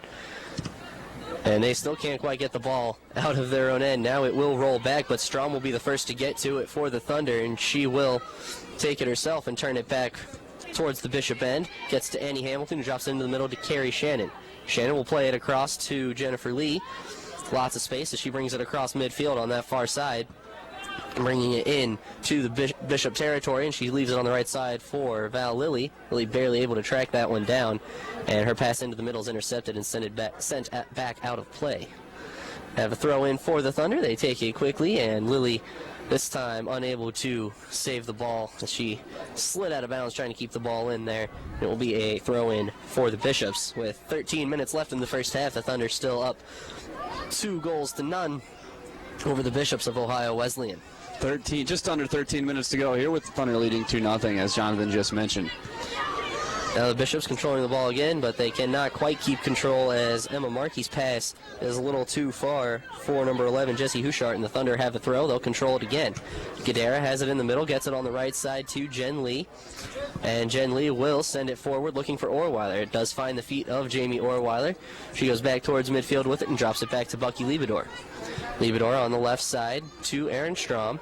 And they still can't quite get the ball out of their own end. Now it will roll back, but Strom will be the first to get to it for the Thunder, and she will take it herself and turn it back towards the Bishop end. Gets to Annie Hamilton, who drops it into the middle to Carrie Shannon. Shannon will play it across to Jennifer Lee. Lots of space as she brings it across midfield on that far side, bringing it in to the Bishop territory, and she leaves it on the right side for Val Lilly. Lilly barely able to track that one down, and her pass into the middle is intercepted and sent back out of play. have a throw in for the Thunder. They take it quickly, and Lily this time unable to save the ball as she slid out of bounds trying to keep the ball in there. It will be a throw in for the Bishops. With 13 minutes left in the first half, the Thunder still up 2-0 over the Bishops of Ohio Wesleyan. Just under 13 minutes to go here with the Thunder leading 2-0, as Jonathan just mentioned. Now the Bishops controlling the ball again, but they cannot quite keep control as Emma Markey's pass is a little too far for number 11, Jessie Hushart, and the Thunder have a throw. They'll control it again. Gadara has it in the middle, gets it on the right side to Jen Lee, and Jen Lee will send it forward looking for Orweiler. It does find the feet of Jamie Orweiler. She goes back towards midfield with it and drops it back to Bucky Liebedor. Liebedor on the left side to Erin Strom.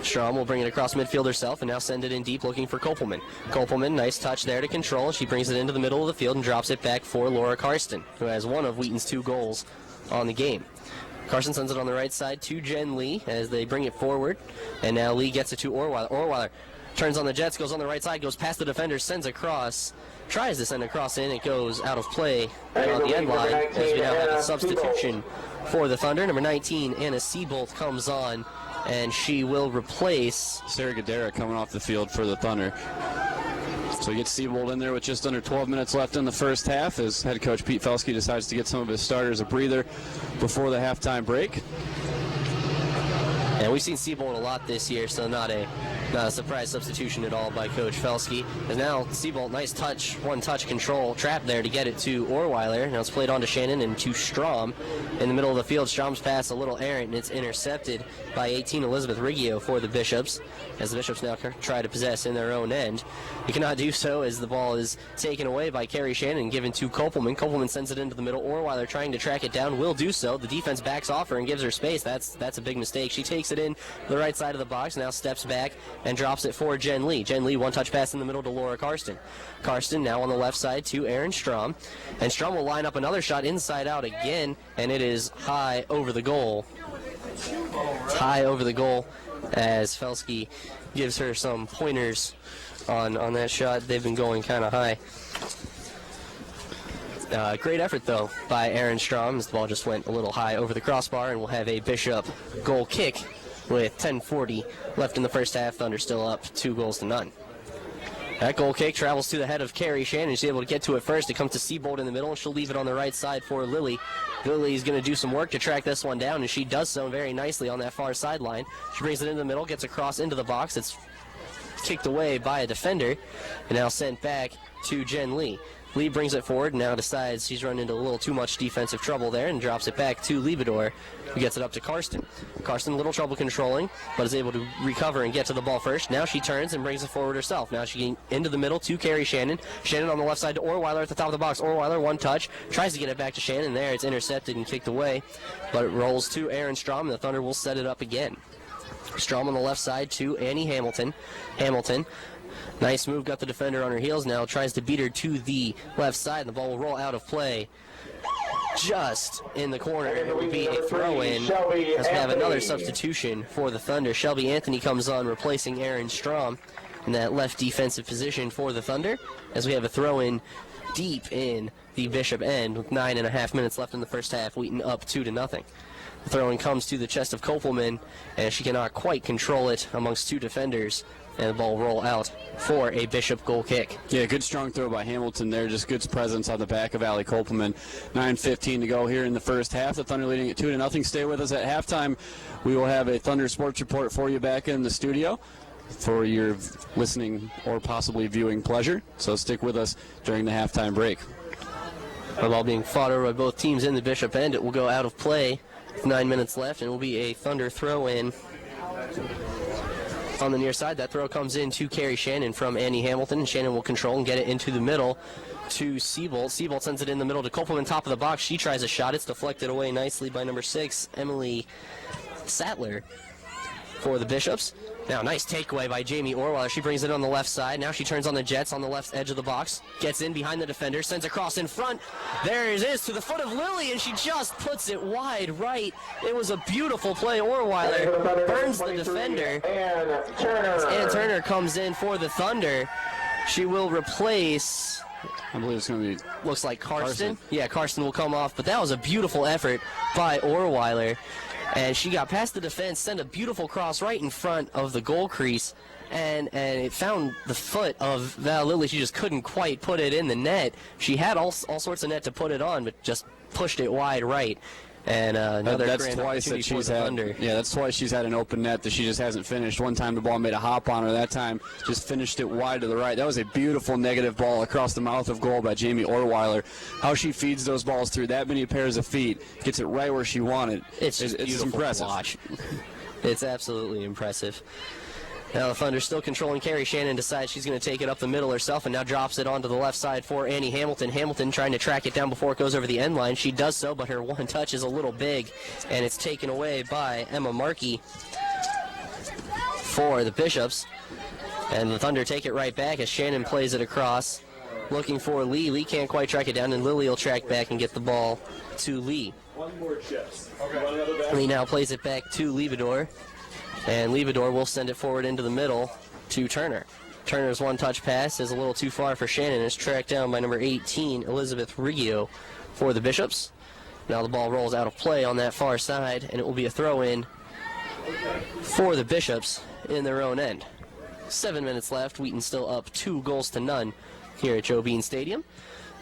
Strom will bring it across midfield herself and now send it in deep looking for Kopelman. Kopelman, nice touch there to control. She brings it into the middle of the field and drops it back for Laura Karsten, who has one of Wheaton's 2 goals on the game. Karsten sends it on the right side to Jen Lee as they bring it forward. And now Lee gets it to Orweiler. Orweiler turns on the Jets, goes on the right side, goes past the defender, sends across, tries to send a cross in. It goes out of play and on the end line as we now have a substitution for the Thunder. Number 19, Anna Seabolt, comes on, and she will replace Sarah Gadara coming off the field for the Thunder. So we get Seabold in there with just under 12 minutes left in the first half as head coach Pete Felski decides to get some of his starters a breather before the halftime break. And we've seen Seabold a lot this year, so not a surprise substitution at all by Coach Felski. And now Seabold, nice touch, one-touch control, trap there to get it to Orweiler. Now it's played on to Shannon and to Strom in the middle of the field. Strom's pass a little errant, and it's intercepted by 18 Elizabeth Riggio for the Bishops, as the Bishops now try to possess in their own end. You cannot do so as the ball is taken away by Carrie Shannon and given to Kopelman. Kopelman sends it into the middle. Orweiler trying to track it down, will do so. The defense backs off her and gives her space. That's a big mistake. She takes it in the right side of the box, now steps back and drops it for Jen Lee. Jen Lee, one-touch pass in the middle to Laura Karsten. Karsten now on the left side to Erin Strom. And Strom will line up another shot inside out again, and it is high over the goal. It's high over the goal as Felski gives her some pointers on that shot. They've been going kind of high. Great effort, though, by Erin Strom as the ball just went a little high over the crossbar, and we'll have a Bishop goal kick with 10:40 left in the first half. Thunder still up 2-0. That goal kick travels to the head of Carrie Shannon. She's able to get to it first. It comes to Seabold in the middle, and she'll leave it on the right side for Lily. Lily's going to do some work to track this one down, and she does so very nicely on that far sideline. She brings it into the middle, gets across into the box. It's kicked away by a defender, and now sent back to Jen Lee. Lee brings it forward and now decides she's run into a little too much defensive trouble there and drops it back to Liebedor, who gets it up to Karsten. Karsten, a little trouble controlling, but is able to recover and get to the ball first. Now she turns and brings it forward herself. Now she into the middle to Carrie Shannon. Shannon on the left side to Orweiler at the top of the box. Orweiler, one touch, tries to get it back to Shannon there. It's intercepted and kicked away, but it rolls to Erin Strom, and the Thunder will set it up again. Strom on the left side to Annie Hamilton. Nice move, got the defender on her heels now, tries to beat her to the left side, and the ball will roll out of play just in the corner. It will be a throw-in as we have another substitution for the Thunder. Shelby Anthony comes on, replacing Erin Strom in that left defensive position for the Thunder, as we have a throw-in deep in the Bishop end with 9.5 minutes left in the first half. Wheaton up 2-0. The throw-in comes to the chest of Kopelman, and she cannot quite control it amongst two defenders, and the ball roll out for a Bishop goal kick. Yeah, good strong throw by Hamilton there. Just good presence on the back of Allie Kopelman. 9:15 to go here in the first half. The Thunder leading at 2-0. Stay with us at halftime. We will have a Thunder Sports Report for you back in the studio for your listening or possibly viewing pleasure. So stick with us during the halftime break. The ball being fought over by both teams in the Bishop end. It will go out of play with 9 minutes left, and it will be a Thunder throw-in on the near side. That throw comes in to Carrie Shannon from Annie Hamilton, and Shannon will control and get it into the middle to Seabolt. Seabolt sends it in the middle to Kopelman, top of the box. She tries a shot. It's deflected away nicely by number 6, Emily Sattler for the Bishops. Now, nice takeaway by Jamie Orweiler. She brings it on the left side. Now she turns on the Jets on the left edge of the box. Gets in behind the defender. Sends a cross in front. There it is to the foot of Lily, and she just puts it wide right. It was a beautiful play. Orweiler burns the defender. Ann Turner comes in for the Thunder. She will replace I believe it's going to be... Looks like Karsten. Yeah, Karsten will come off, but that was a beautiful effort by Orweiler. And she got past the defense, sent a beautiful cross right in front of the goal crease, and it found the foot of Val Lilly. She just couldn't quite put it in the net. She had all sorts of net to put it on, but just pushed it wide right. And another that's grand twice that she's had. Thunder. Yeah, that's twice she's had an open net that she just hasn't finished. One time the ball made a hop on her. That time just finished it wide to the right. That was a beautiful negative ball across the mouth of goal by Jamie Orweiler. How she feeds those balls through that many pairs of feet, gets it right where she wanted. It's impressive. To watch. It's absolutely impressive. Now the Thunder still controlling. Carrie Shannon decides she's going to take it up the middle herself and now drops it onto the left side for Annie Hamilton. Hamilton trying to track it down before it goes over the end line. She does so, but her one touch is a little big, and it's taken away by Emma Markey for the Bishops. And the Thunder take it right back as Shannon plays it across, looking for Lee. Lee can't quite track it down, and Lily will track back and get the ball to Lee. Lee now plays it back to Liebedor. And Liebedor will send it forward into the middle to Turner. Turner's one-touch pass is a little too far for Shannon. It's tracked down by number 18, Elizabeth Riggio, for the Bishops. Now the ball rolls out of play on that far side, and it will be a throw-in for the Bishops in their own end. 7 minutes left. Wheaton still up 2-0 here at Joe Bean Stadium.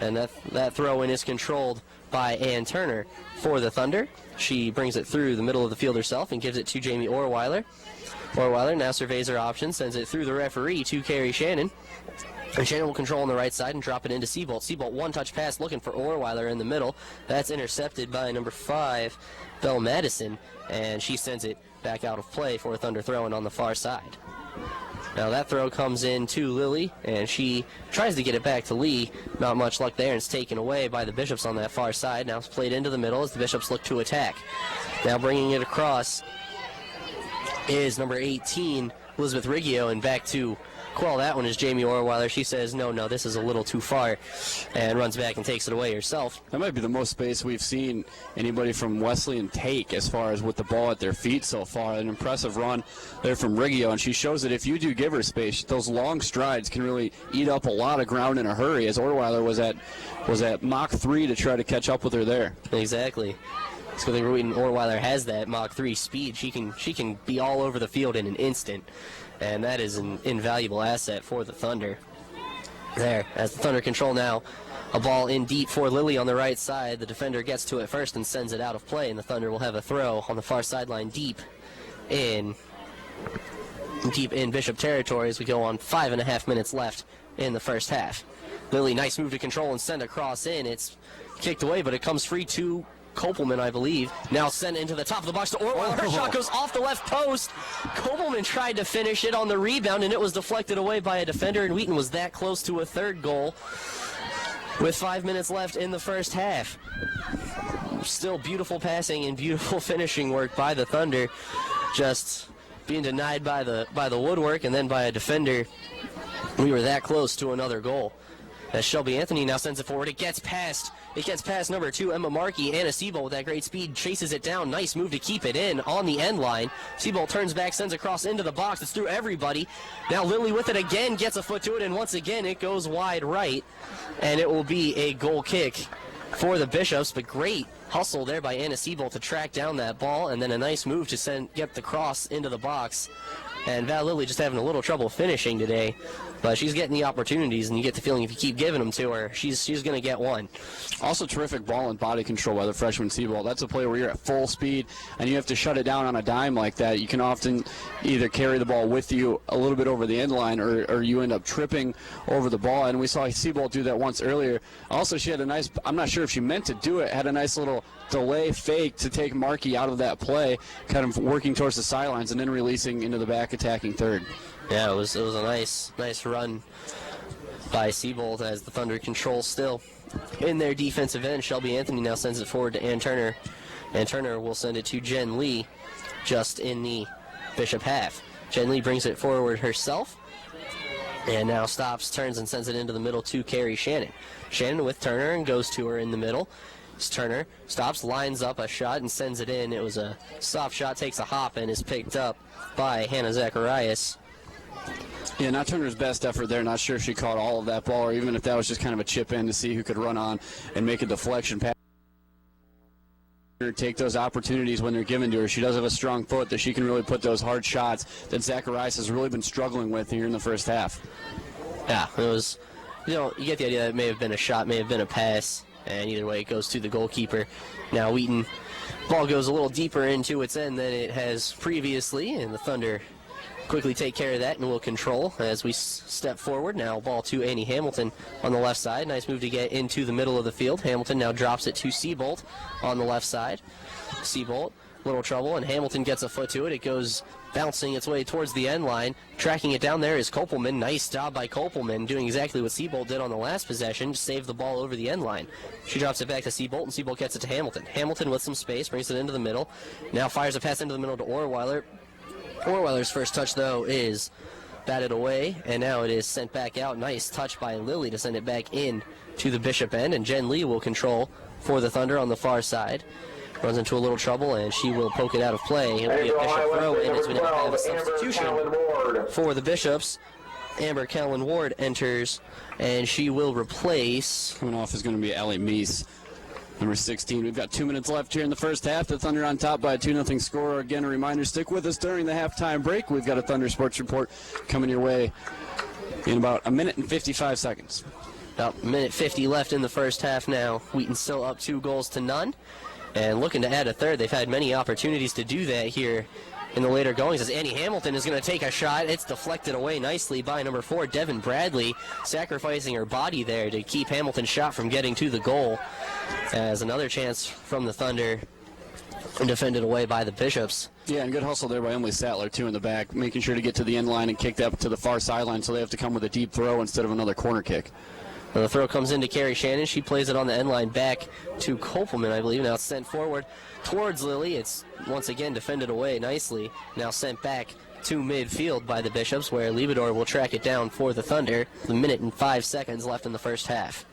And that throw-in is controlled by Ann Turner for the Thunder. She brings it through the middle of the field herself and gives it to Jamie Orweiler. Orweiler now surveys her options, sends it through the referee to Carrie Shannon. And Shannon will control on the right side and drop it into Seabolt. Seabolt one-touch pass looking for Orweiler in the middle. That's intercepted by number 5, Belle Madison, and she sends it back out of play for a Thunder throw-in on the far side. Now that throw comes in to Lily, and she tries to get it back to Lee. Not much luck there, and it's taken away by the Bishops on that far side. Now it's played into the middle as the Bishops look to attack. Now bringing it across is number 18, Elizabeth Riggio, and back to quell that one is Jamie Orweiler. She says, no, this is a little too far, and runs back and takes it away herself. That might be the most space we've seen anybody from Wesleyan take as far as with the ball at their feet so far. An impressive run there from Riggio, and she shows that if you do give her space, those long strides can really eat up a lot of ground in a hurry, as Orweiler was at Mach 3 to try to catch up with her there. Exactly. So the Wheaton Orweiler has that Mach 3 speed. She can be all over the field in an instant, and that is an invaluable asset for the Thunder. There, as the Thunder control now, a ball in deep for Lily on the right side. The defender gets to it first and sends it out of play, and the Thunder will have a throw on the far sideline deep in Bishop territory as we go on 5.5 minutes left in the first half. Lily, nice move to control and send a cross in. It's kicked away, but it comes free to Kopelman, I believe. Now sent into the top of the box to Orwell. Her shot goes off the left post. Kopelman tried to finish it on the rebound, and it was deflected away by a defender, and Wheaton was that close to a third goal with 5 minutes left in the first half. Still beautiful passing and beautiful finishing work by the Thunder, just being denied by the woodwork and then by a defender. We were that close to another goal. As Shelby Anthony now sends it forward, it gets past number 2, Emma Markey. Anna Seabolt with that great speed chases it down. Nice move to keep it in on the end line. Seabolt turns back, sends across into the box. It's through everybody. Now Lily with it again, gets a foot to it, and once again it goes wide right. And it will be a goal kick for the Bishops, but great hustle there by Anna Seabolt to track down that ball, and then a nice move to get the cross into the box. And Val Lilly just having a little trouble finishing today, but she's getting the opportunities, and you get the feeling if you keep giving them to her, she's going to get one. Also terrific ball and body control by the freshman Seabolt. That's a play where you're at full speed and you have to shut it down on a dime like that. You can often either carry the ball with you a little bit over the end line, or you end up tripping over the ball, and we saw Seabolt do that once earlier. Also, she had a nice, I'm not sure if she meant to do it, had a nice little delay fake to take Markey out of that play, kind of working towards the sidelines and then releasing into the back attacking third. Yeah, it was a nice run by Seabolt as the Thunder control still in their defensive end. Shelby Anthony now sends it forward to Ann Turner, and Turner will send it to Jen Lee just in the Bishop half. Jen Lee brings it forward herself and now stops, turns, and sends it into the middle to Carrie Shannon. Shannon with Turner and goes to her in the middle. Turner stops, lines up a shot, and sends it in. It was a soft shot, takes a hop, and is picked up by Hannah Zacharias Yeah, not Turner's best effort there. Not sure if she caught all of that ball or even if that was just kind of a chip in to see who could run on and make a deflection pass. Take those opportunities when they're given to her. She does have a strong foot that she can really put those hard shots that Zacharias has really been struggling with here in the first half. Yeah, it was, you get the idea that it may have been a shot, may have been a pass, and either way it goes to the goalkeeper. Now Wheaton, ball goes a little deeper into its end than it has previously, and the Thunder quickly take care of that and will control as we step forward. Now ball to Annie Hamilton on the left side. Nice move to get into the middle of the field. Hamilton now drops it to Seabolt on the left side. Seabolt, little trouble, and Hamilton gets a foot to it. It goes bouncing its way towards the end line. Tracking it down there is Kopelman. Nice job by Kopelman, doing exactly what Seabolt did on the last possession, save the ball over the end line. She drops it back to Seabolt, and Seabolt gets it to Hamilton. Hamilton with some space, brings it into the middle. Now fires a pass into the middle to Orweiler. Orweiler's first touch, though, is batted away, and now it is sent back out. Nice touch by Lilly to send it back in to the Bishop end, and Jen Lee will control for the Thunder on the far side. Runs into a little trouble, and she will poke it out of play. It will be a Bishop throw-in as we now have a substitution for the Bishops. Amber Callan Ward enters, and she will replace... Coming off is going to be Allie Meese. Number 16. We've got 2 minutes left here in the first half. The Thunder on top by a 2-0 score. Again, a reminder, stick with us during the halftime break. We've got a Thunder Sports Report coming your way in about a minute and 55 seconds. About a minute 50 left in the first half now. Wheaton still up 2-0 and looking to add a third. They've had many opportunities to do that here in the later goings as Annie Hamilton is going to take a shot. It's deflected away nicely by number 4, Devin Bradley, sacrificing her body there to keep Hamilton's shot from getting to the goal. As another chance from the Thunder, defended away by the Bishops. Yeah, and good hustle there by Emily Sattler, too, in the back, making sure to get to the end line and kick that to the far sideline so they have to come with a deep throw instead of another corner kick. Well, the throw comes into Carrie Shannon. She plays it on the end line back to Kopelman, I believe. Now it's sent forward towards Lilly. It's once again defended away nicely. Now sent back to midfield by the Bishops, where Liebedor will track it down for the Thunder. A minute and 5 seconds left in the first half.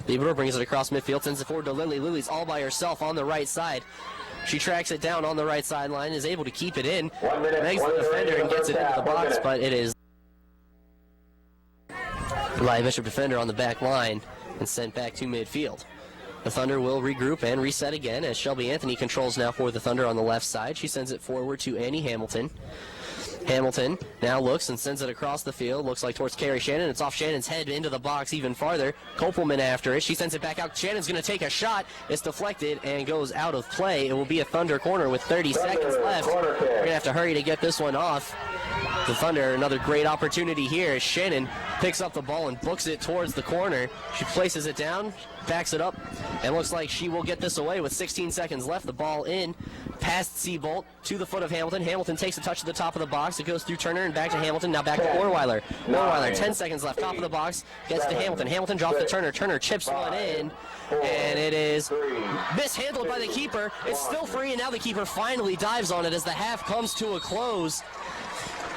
Liebedor brings it across midfield, sends it forward to Lilly. Lilly's all by herself on the right side. She tracks it down on the right sideline, is able to keep it in, makes the defender and gets it into the box, but it is by a Bishop defender on the back line and sent back to midfield. The Thunder will regroup and reset again as Shelby Anthony controls now for the Thunder on the left side. She sends it forward to Annie Hamilton. Hamilton now looks and sends it across the field. Looks like towards Carrie Shannon. It's off Shannon's head into the box even farther. Kopelman after it. She sends it back out. Shannon's going to take a shot. It's deflected and goes out of play. It will be a Thunder corner with 30 seconds left. We're going to have to hurry to get this one off. The Thunder, another great opportunity here as Shannon picks up the ball and books it towards the corner. She places it down, backs it up, and looks like she will get this away with 16 seconds left. The ball in, past Seabolt to the foot of Hamilton. Hamilton takes a touch to the top of the box. It goes through Turner and back to Hamilton. Now back to Orweiler. Orweiler, 10 seconds left. Top of the box, gets to Hamilton. Hamilton drops to Turner. Turner chips one in, and it is mishandled by the keeper. It's still free, and now the keeper finally dives on it as the half comes to a close.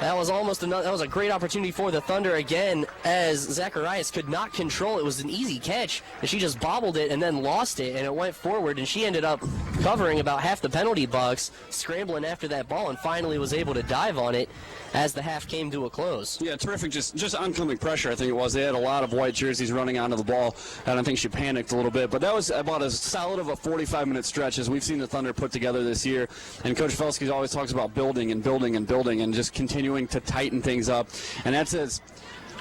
That was a great opportunity for the Thunder again, as Zacharias could not control it. It was an easy catch, and she just bobbled it and then lost it, and it went forward, and she ended up covering about half the penalty box, scrambling after that ball, and finally was able to dive on it as the half came to a close. Yeah, terrific. Just oncoming pressure, I think it was. They had a lot of white jerseys running onto the ball, and I think she panicked a little bit. But that was about as solid of a 45-minute stretch as we've seen the Thunder put together this year. And Coach Felski always talks about building and building and building and just continuing to tighten things up. And that's as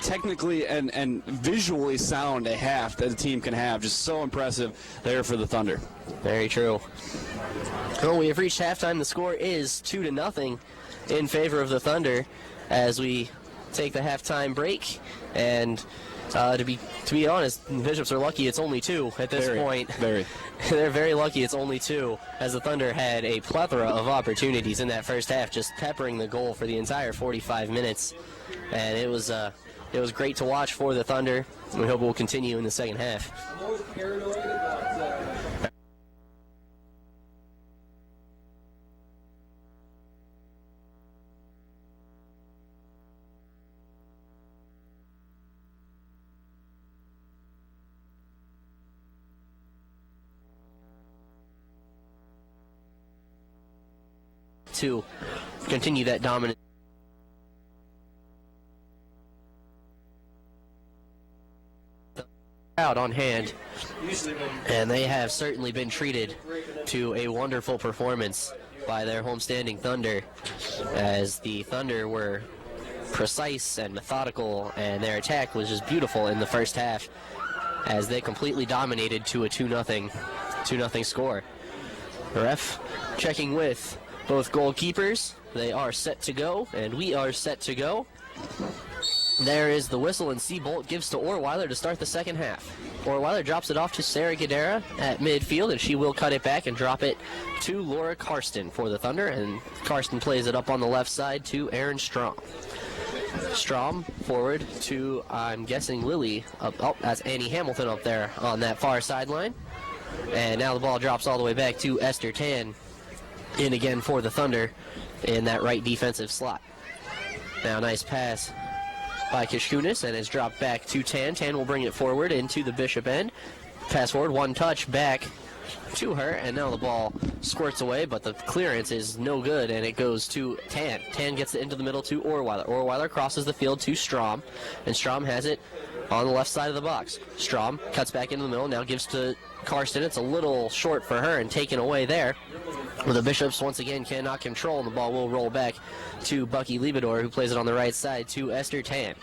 technically and visually sound a half that a team can have. Just so impressive there for the Thunder. Very true. Well, we have reached halftime. The score is 2-0 in favor of the Thunder as we take the halftime break. And to be honest, the Bishops are lucky it's only 2 at this point. They're very lucky it's only 2, as the Thunder had a plethora of opportunities in that first half, just peppering the goal for the entire 45 minutes. And it was great to watch for the Thunder. We hope it will continue in the second half. To continue that dominant crowd on hand, and they have certainly been treated to a wonderful performance by their homestanding Thunder, as the Thunder were precise and methodical, and their attack was just beautiful in the first half as they completely dominated to a 2-0 score. The ref checking with both goalkeepers. They are set to go, and we are set to go. There is the whistle, and Seabolt gives to Orweiler to start the second half. Orweiler drops it off to Sarah Guidera at midfield, and she will cut it back and drop it to Laura Karsten for the Thunder, and Karsten plays it up on the left side to Aaron Strom. Strom forward to, I'm guessing, Lily. That's Annie Hamilton up there on that far sideline. And now the ball drops all the way back to Esther Tan, in again for the Thunder in that right defensive slot. Now nice pass by Kishkunis, and it's dropped back to Tan. Tan will bring it forward into the Bishop end. Pass forward, one touch back to her, and now the ball squirts away, but the clearance is no good, and it goes to Tan. Tan gets it into the middle to Orweiler. Orweiler crosses the field to Strom, and Strom has it on the left side of the box. Strom cuts back into the middle, now gives to Karsten. It's a little short for her and taken away there. Well, the Bishops once again cannot control, and the ball will roll back to Bucky Liebador, who plays it on the right side to Esther Tan.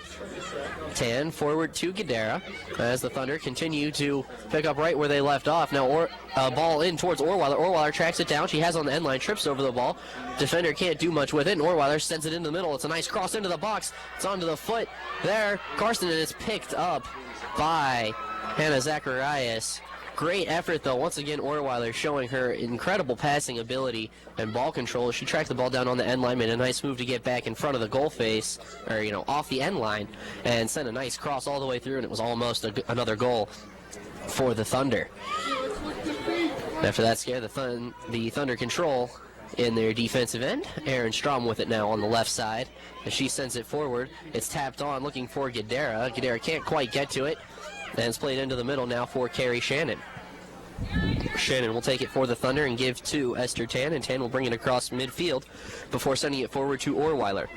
Tan forward to Guidera as the Thunder continue to pick up right where they left off. Now ball in towards Orweiler. Orweiler tracks it down. She has on the end line, trips over the ball. Defender can't do much with it, and Orweiler sends it into the middle. It's a nice cross into the box. It's onto the foot there. Karsten, and it's picked up by Hannah Zacharias. Great effort, though. Once again, Orweiler showing her incredible passing ability and ball control. She tracked the ball down on the end line, made a nice move to get back in front of the goal face, or, off the end line, and sent a nice cross all the way through, and it was almost another goal for the Thunder. After that scare, the Thunder control in their defensive end. Aaron Strom with it now on the left side. As she sends it forward, it's tapped on, looking for Guidera. Guidera can't quite get to it. And it's played into the middle now for Carrie Shannon. Shannon will take it for the Thunder and give to Esther Tan, and Tan will bring it across midfield before sending it forward to Orweiler.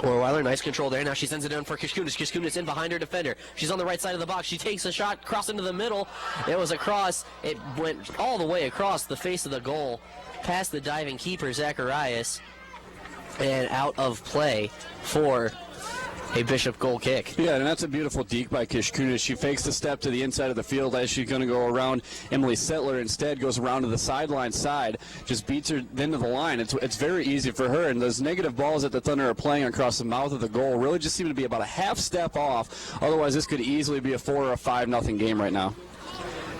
Orweiler, nice control there. Now she sends it down for Kishkunis. Kishkunis in behind her defender. She's on the right side of the box. She takes a shot, cross into the middle. It was a cross. It went all the way across the face of the goal, past the diving keeper, Zacharias, and out of play for a Bishop goal kick. Yeah, and that's a beautiful deke by Kishkunis. She fakes the step to the inside of the field as she's going to go around Emily Settler. Instead, goes around to the sideline side, just beats her then to the line. It's very easy for her, and those negative balls that the Thunder are playing across the mouth of the goal really just seem to be about a half step off. Otherwise, this could easily be a 4 or a 5-0 game right now.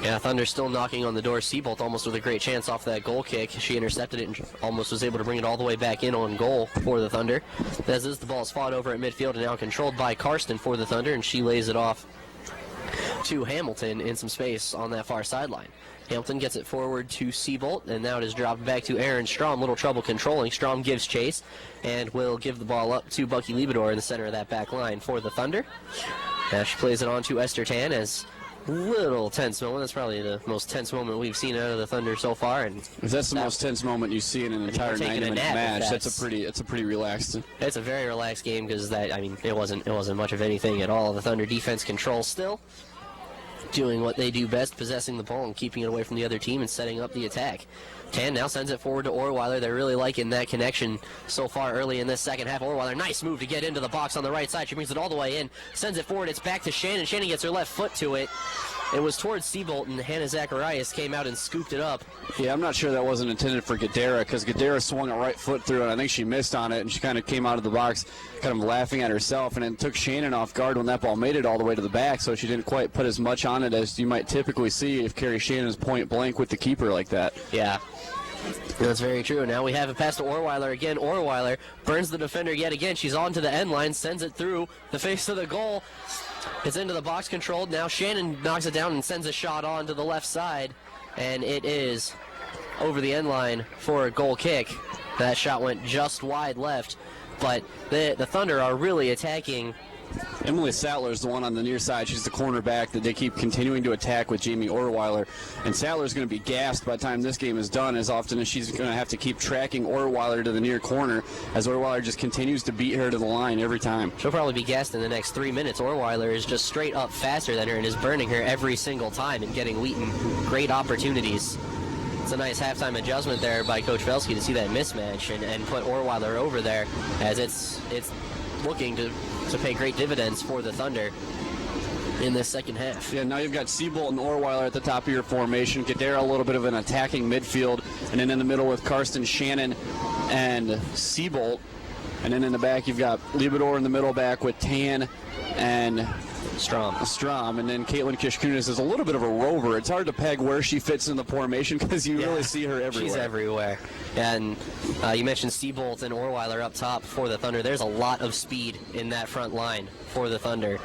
Yeah, Thunder still knocking on the door. Seabolt almost with a great chance off that goal kick. She intercepted it and almost was able to bring it all the way back in on goal for the Thunder. As is, the ball is fought over at midfield and now controlled by Karsten for the Thunder, and she lays it off to Hamilton in some space on that far sideline. Hamilton gets it forward to Seabolt, and now it is dropped back to Aaron Strom. Little trouble controlling. Strom gives chase and will give the ball up to Bucky Liebador in the center of that back line for the Thunder. Now she plays it on to Esther Tan as little tense moment. That's probably the most tense moment we've seen out of the Thunder so far. And if that's the most tense moment you see in an entire 90-minute match, that's a pretty relaxed. It's a very relaxed game because it wasn't much of anything at all. The Thunder defense control still doing what they do best, possessing the ball and keeping it away from the other team and setting up the attack. Tan now sends it forward to Orweiler. They're really liking that connection so far early in this second half. Orweiler, nice move to get into the box on the right side. She brings it all the way in, sends it forward. It's back to Shannon. Shannon gets her left foot to it. It was towards Seabolt, and Hannah Zacharias came out and scooped it up. Yeah, I'm not sure that wasn't intended for Guidera, because Guidera swung a right foot through it. I think she missed on it, and she kind of came out of the box kind of laughing at herself, and it took Shannon off guard when that ball made it all the way to the back, so she didn't quite put as much on it as you might typically see if Carrie Shannon's point blank with the keeper like that. Yeah. That's very true. Now we have a pass to Orweiler again. Orweiler burns the defender yet again. She's on to the end line, sends it through the face of the goal. It's into the box controlled. Now Shannon knocks it down and sends a shot on to the left side, and it is over the end line for a goal kick. That shot went just wide left, but the Thunder are really attacking Emily Sattler is the one on the near side. She's the cornerback that they keep continuing to attack with Jamie Orweiler. And Sattler's going to be gassed by the time this game is done, as often as she's going to have to keep tracking Orweiler to the near corner, as Orweiler just continues to beat her to the line every time. She'll probably be gassed in the next 3 minutes. Orweiler is just straight up faster than her and is burning her every single time and getting Wheaton great opportunities. It's a nice halftime adjustment there by Coach Velsky to see that mismatch and put Orweiler over there, as it's looking to pay great dividends for the Thunder in this second half. Yeah, now you've got Seabolt and Orweiler at the top of your formation. Gadara a little bit of an attacking midfield, and then in the middle with Karsten Shannon and Seabolt. And then in the back you've got Libidor in the middle back with Tan and Strom, and then Caitlin Kishkunis is a little bit of a rover. It's hard to peg where she fits in the formation because you really see her everywhere. She's everywhere. And you mentioned Seabolt and Orweiler up top for the Thunder. There's a lot of speed in that front line for the Thunder,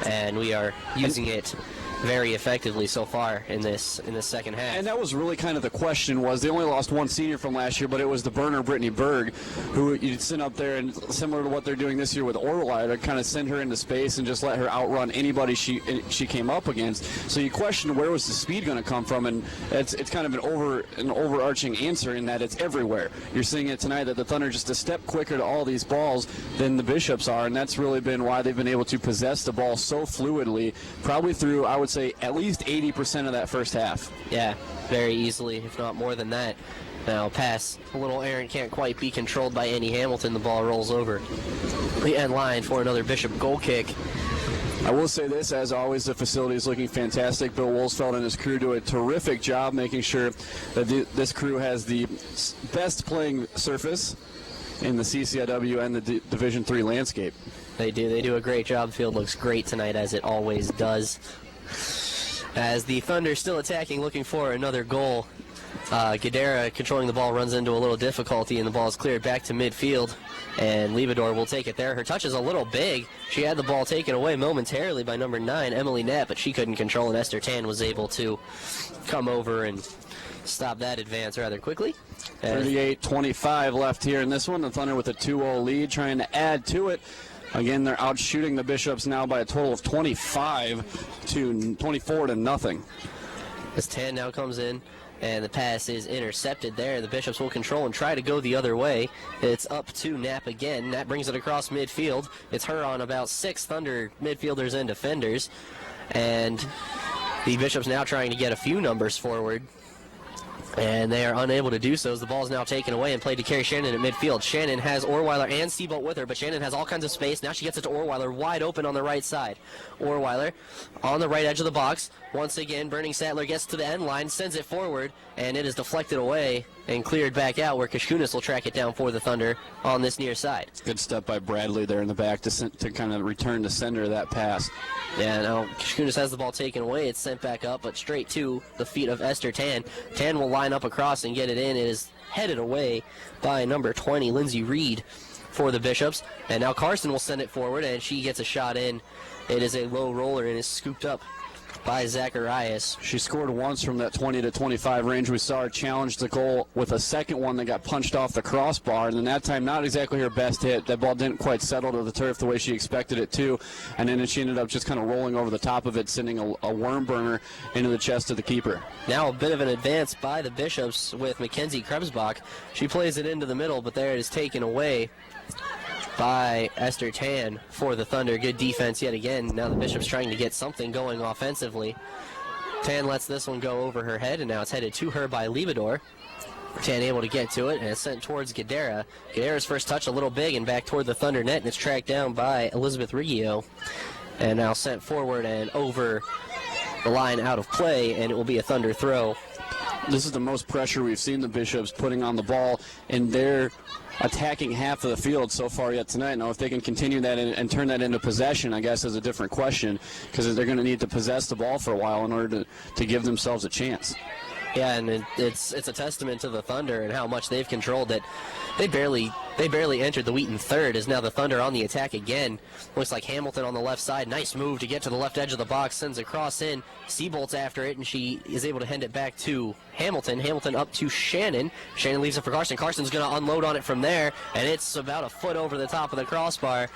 and we are using it very effectively so far in this second half. And that was really kind of the question. Was they only lost one senior from last year, but it was the burner Brittany Berg, who you'd send up there, and similar to what they're doing this year with Orweiler, kind of send her into space and just let her outrun anybody she came up against. So you question where was the speed going to come from, and it's kind of an overarching answer in that it's everywhere. You're seeing it tonight that the Thunder just a step quicker to all these balls than the Bishops are, and that's really been why they've been able to possess the ball so fluidly, probably through, I would say, at least 80% of that first half. Yeah, very easily, if not more than that. Now, pass a little errant, can't quite be controlled by Annie Hamilton. The ball rolls over the end line for another Bishop goal kick. I will say this, as always, the facility is looking fantastic. Bill Wolsfeld and his crew do a terrific job making sure that this crew has the best playing surface in the CCIW and the Division III landscape. They do a great job. The field looks great tonight, as it always does. As the Thunder still attacking, looking for another goal. Gadara controlling the ball runs into a little difficulty, and the ball is cleared back to midfield, and Libidor will take it there. Her touch is a little big. She had the ball taken away momentarily by number 9, Emily Knapp, but she couldn't control, and Esther Tan was able to come over and stop that advance rather quickly. 38-25 left here in this one. The Thunder with a 2-0 lead, trying to add to it. Again, they're out shooting the Bishops now by a total of 24 to nothing. As Tan now comes in, and the pass is intercepted there. The Bishops will control and try to go the other way. It's up to Knapp again. Knapp brings it across midfield. It's her on about 6 Thunder midfielders and defenders. And the Bishops now trying to get a few numbers forward, and they are unable to do so as the ball is now taken away and played to Carrie Shannon at midfield. Shannon has Orweiler and Seabolt with her, but Shannon has all kinds of space. Now she gets it to Orweiler wide open on the right side. Orweiler on the right edge of the box. Once again, Burning Sattler gets to the end line, sends it forward, and it is deflected away and cleared back out, where Kishkunis will track it down for the Thunder on this near side. Good step by Bradley there in the back to kind of return to sender that pass. Yeah, now Kishkunis has the ball taken away. It's sent back up, but straight to the feet of Esther Tan. Tan will line up across and get it in. It is headed away by number 20, Lindsay Reed, for the Bishops. And now Carson will send it forward, and she gets a shot in. It is a low roller and is scooped up by Zacharias. She scored once from that 20 to 25 range. We saw her challenge the goal with a second one that got punched off the crossbar, and then that time not exactly her best hit. That ball didn't quite settle to the turf the way she expected it to, and then she ended up just kind of rolling over the top of it, sending a worm burner into the chest of the keeper. Now a bit of an advance by the Bishops with Mackenzie Krebsbach. She plays it into the middle, but there it is taken away by Esther Tan for the Thunder. Good defense yet again. Now the Bishops trying to get something going offensively. Tan lets this one go over her head, and now it's headed to her by Libidor. Tan able to get to it, and it's sent towards Gadara. Gadara's first touch a little big and back toward the Thunder net, and it's tracked down by Elizabeth Riggio. And now sent forward and over the line out of play, and it will be a Thunder throw. This is the most pressure we've seen the Bishops putting on the ball in their attacking half of the field so far yet tonight. Now, if they can continue that and turn that into possession, I guess is a different question, because they're going to need to possess the ball for a while in order to give themselves a chance. Yeah, and it's a testament to the Thunder and how much they've controlled it. They barely They barely entered the Wheaton third, as now the Thunder on the attack again. Looks like Hamilton on the left side. Nice move to get to the left edge of the box. Sends a cross in. Seabolt's after it, and she is able to hand it back to Hamilton. Hamilton up to Shannon. Shannon leaves it for Carson. Carson's going to unload on it from there, and it's about a foot over the top of the crossbar.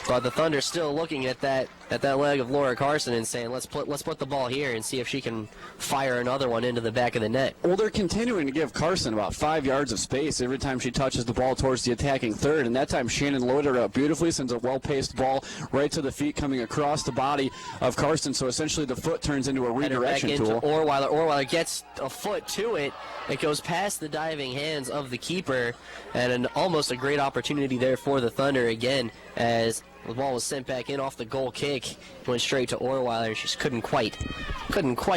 But the Thunder still looking at that leg of Laura Carson and saying, let's put the ball here and see if she can fire another one into the back of the net. Well, they're continuing to give Carson about 5 yards of space every time she touches the ball towards the attacking third, and that time Shannon loaded her up beautifully, sends a well-paced ball right to the feet coming across the body of Carson, so essentially the foot turns into a redirection tool. Orweiler gets a foot to it. It goes past the diving hands of the keeper, and almost a great opportunity there for the Thunder again, as the ball was sent back in off the goal kick, went straight to Orweiler. She just couldn't quite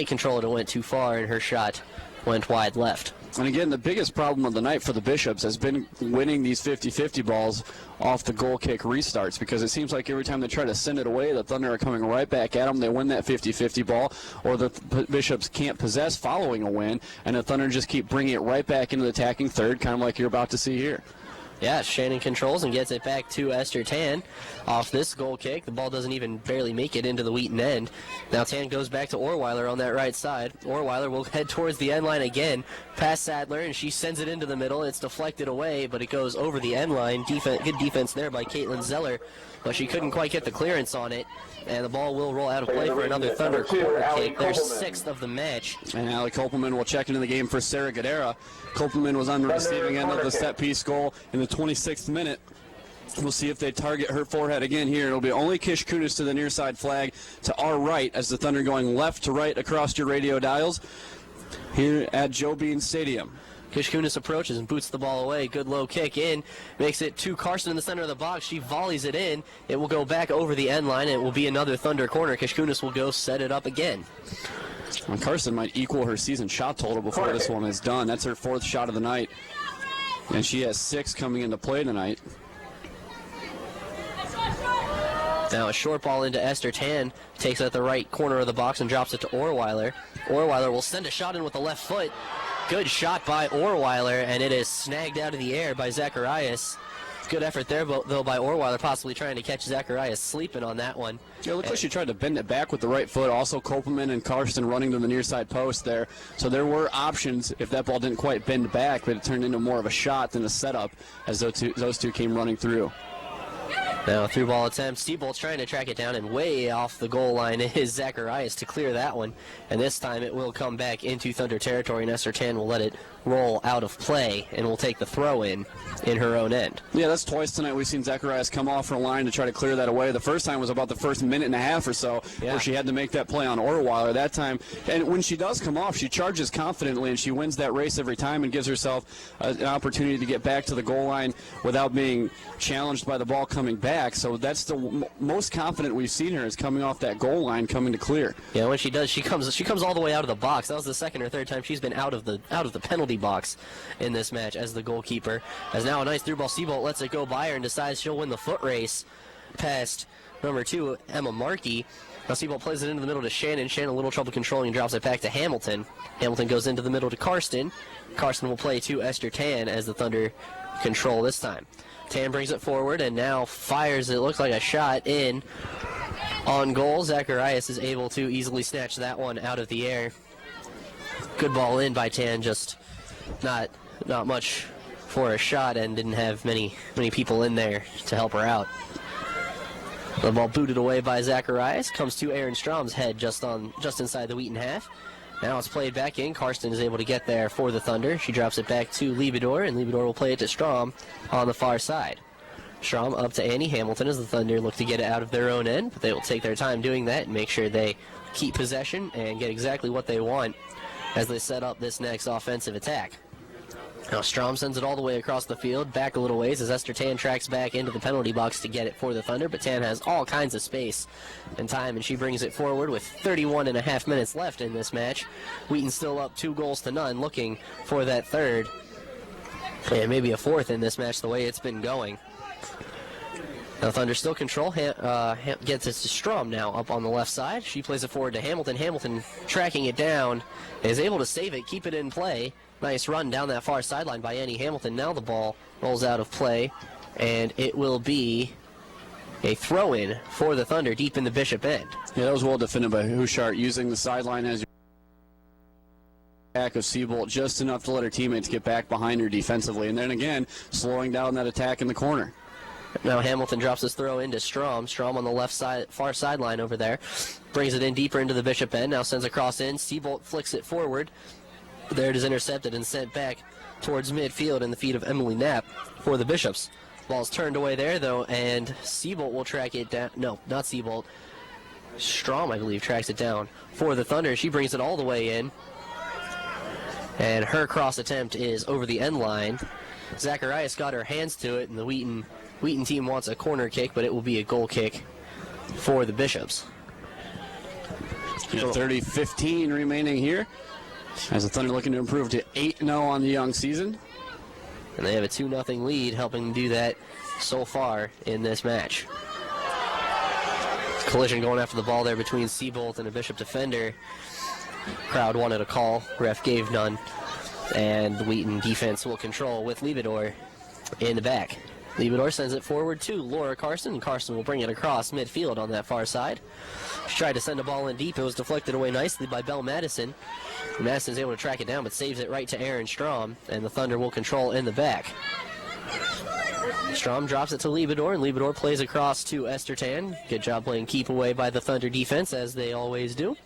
control it. It went too far, and her shot went wide left. And again, the biggest problem of the night for the Bishops has been winning these 50-50 balls off the goal kick restarts, because it seems like every time they try to send it away, the Thunder are coming right back at them. They win that 50-50 ball, or the Bishops can't possess following a win, and the Thunder just keep bringing it right back into the attacking third, kind of like you're about to see here. Yeah, Shannon controls and gets it back to Esther Tan off this goal kick. The ball doesn't even barely make it into the Wheaton end. Now Tan goes back to Orweiler on that right side. Orweiler will head towards the end line again, past Sadler, and she sends it into the middle. It's deflected away, but it goes over the end line. Good defense there by Caitlin Zeller, but she couldn't quite get the clearance on it, and the ball will roll out of play for another Thunder corner kick, their sixth of the match. And Allie Kopelman will check into the game for Sarah Gadera. Kopelman was on the receiving end of the set-piece goal in the 26th minute. We'll see if they target her forehead again here. It'll be only Kish Kunis to the near side flag to our right, as the Thunder going left to right across your radio dials here at Joe Bean Stadium. Kish Kunis approaches and boots the ball away. Good low kick in. Makes it to Carson in the center of the box. She volleys it in. It will go back over the end line. It will be another Thunder corner. Kish Kunis will go set it up again. And Carson might equal her season shot total before this one is done. That's her fourth shot of the night. And she has 6 coming into play tonight. Now a short ball into Esther Tan. Takes it at the right corner of the box and drops it to Orweiler. Orweiler will send a shot in with the left foot. Good shot by Orweiler, and it is snagged out of the air by Zacharias. Good effort there, though, by Orweiler, possibly trying to catch Zacharias sleeping on that one. Yeah, it looked like she tried to bend it back with the right foot. Also, Kopelman and Karsten running to the near side post there. So there were options if that ball didn't quite bend back, but it turned into more of a shot than a setup as those two came running through. Now, through ball attempt, Seabolt's trying to track it down, and way off the goal line is Zacharias to clear that one. And this time it will come back into Thunder territory, and Esther Tan will let it roll out of play and will take the throw in her own end. Yeah, that's twice tonight we've seen Zacharias come off her line to try to clear that away. The first time was about the first minute and a half or so where she had to make that play on Orweiler that time. And when she does come off, she charges confidently, and she wins that race every time and gives herself an opportunity to get back to the goal line without being challenged by the ball coming back. So that's the most confident we've seen her, is coming off that goal line, coming to clear. Yeah, when she does, she comes all the way out of the box. That was the second or third time she's been out of the penalty box in this match as the goalkeeper. As now a nice through ball, Seabolt lets it go by her and decides she'll win the foot race past number 2, Emma Markey. Now Seabolt plays it into the middle to Shannon. Shannon a little trouble controlling and drops it back to Hamilton. Hamilton goes into the middle to Karsten. Karsten will play to Esther Tan as the Thunder control this time. Tan brings it forward and now fires, it looks like a shot in on goal. Zacharias is able to easily snatch that one out of the air. Good ball in by Tan, just not much for a shot, and didn't have many people in there to help her out. The ball booted away by Zacharias, comes to Aaron Strom's head just inside the Wheaton half. Now it's played back in. Karsten is able to get there for the Thunder. She drops it back to Liebedor, and Liebedor will play it to Strom on the far side. Strom up to Annie Hamilton as the Thunder look to get it out of their own end, but they will take their time doing that and make sure they keep possession and get exactly what they want as they set up this next offensive attack. Now Strom sends it all the way across the field, back a little ways as Esther Tan tracks back into the penalty box to get it for the Thunder, but Tan has all kinds of space and time, and she brings it forward with 31 and a half minutes left in this match. Wheaton still up 2-0, looking for that third and maybe a fourth in this match the way it's been going. Now Thunder still control, gets it to Strom now up on the left side. She plays it forward to Hamilton. Hamilton tracking it down, is able to save it, keep it in play. Nice run down that far sideline by Annie Hamilton. Now the ball rolls out of play and it will be a throw-in for the Thunder deep in the Bishop end. Yeah, that was well defended by Hushart, using the sideline as your attack of Seabolt just enough to let her teammates get back behind her defensively, and then again slowing down that attack in the corner. Now Hamilton drops his throw into Strom. Strom on the left side, far sideline over there. Brings it in deeper into the Bishop end. Now sends a cross in. Seabolt flicks it forward. There it is intercepted and sent back towards midfield in the feet of Emily Knapp for the Bishops. Ball's turned away there, though, and Seabolt will track it down. No, not Seabolt. Strom, I believe, tracks it down for the Thunder. She brings it all the way in. And her cross attempt is over the end line. Zacharias got her hands to it, and the Wheaton team wants a corner kick, but it will be a goal kick for the Bishops. 30-15 remaining here, as the Thunder looking to improve to 8-0 on the young season. And they have a 2-0 lead, helping them do that so far in this match. Collision going after the ball there between Seabolt and a Bishop defender. Crowd wanted a call, ref gave none, and the Wheaton defense will control with Liebedor in the back. Liebedor sends it forward to Laura Carson, and Carson will bring it across midfield on that far side. She tried to send a ball in deep. It was deflected away nicely by Belle Madison. Madison's able to track it down, but saves it right to Aaron Strom, and the Thunder will control in the back. Strom drops it to Liebedor, and Liebedor plays across to Esther Tan. Good job playing keep away by the Thunder defense, as they always do.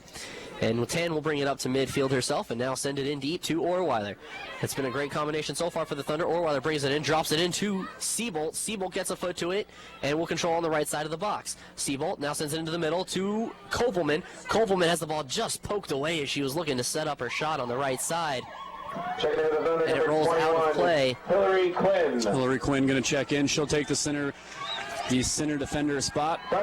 And Tan will bring it up to midfield herself and now send it in deep to Orweiler. It's been a great combination so far for the Thunder. Orweiler brings it in, drops it into Seabolt. Seabolt gets a foot to it and will control on the right side of the box. Seabolt now sends it into the middle to Kopelman. Kopelman has the ball just poked away as she was looking to set up her shot on the right side. And it rolls out of play. Hillary Quinn. Hillary Quinn going to check in. She'll take the center defender spot for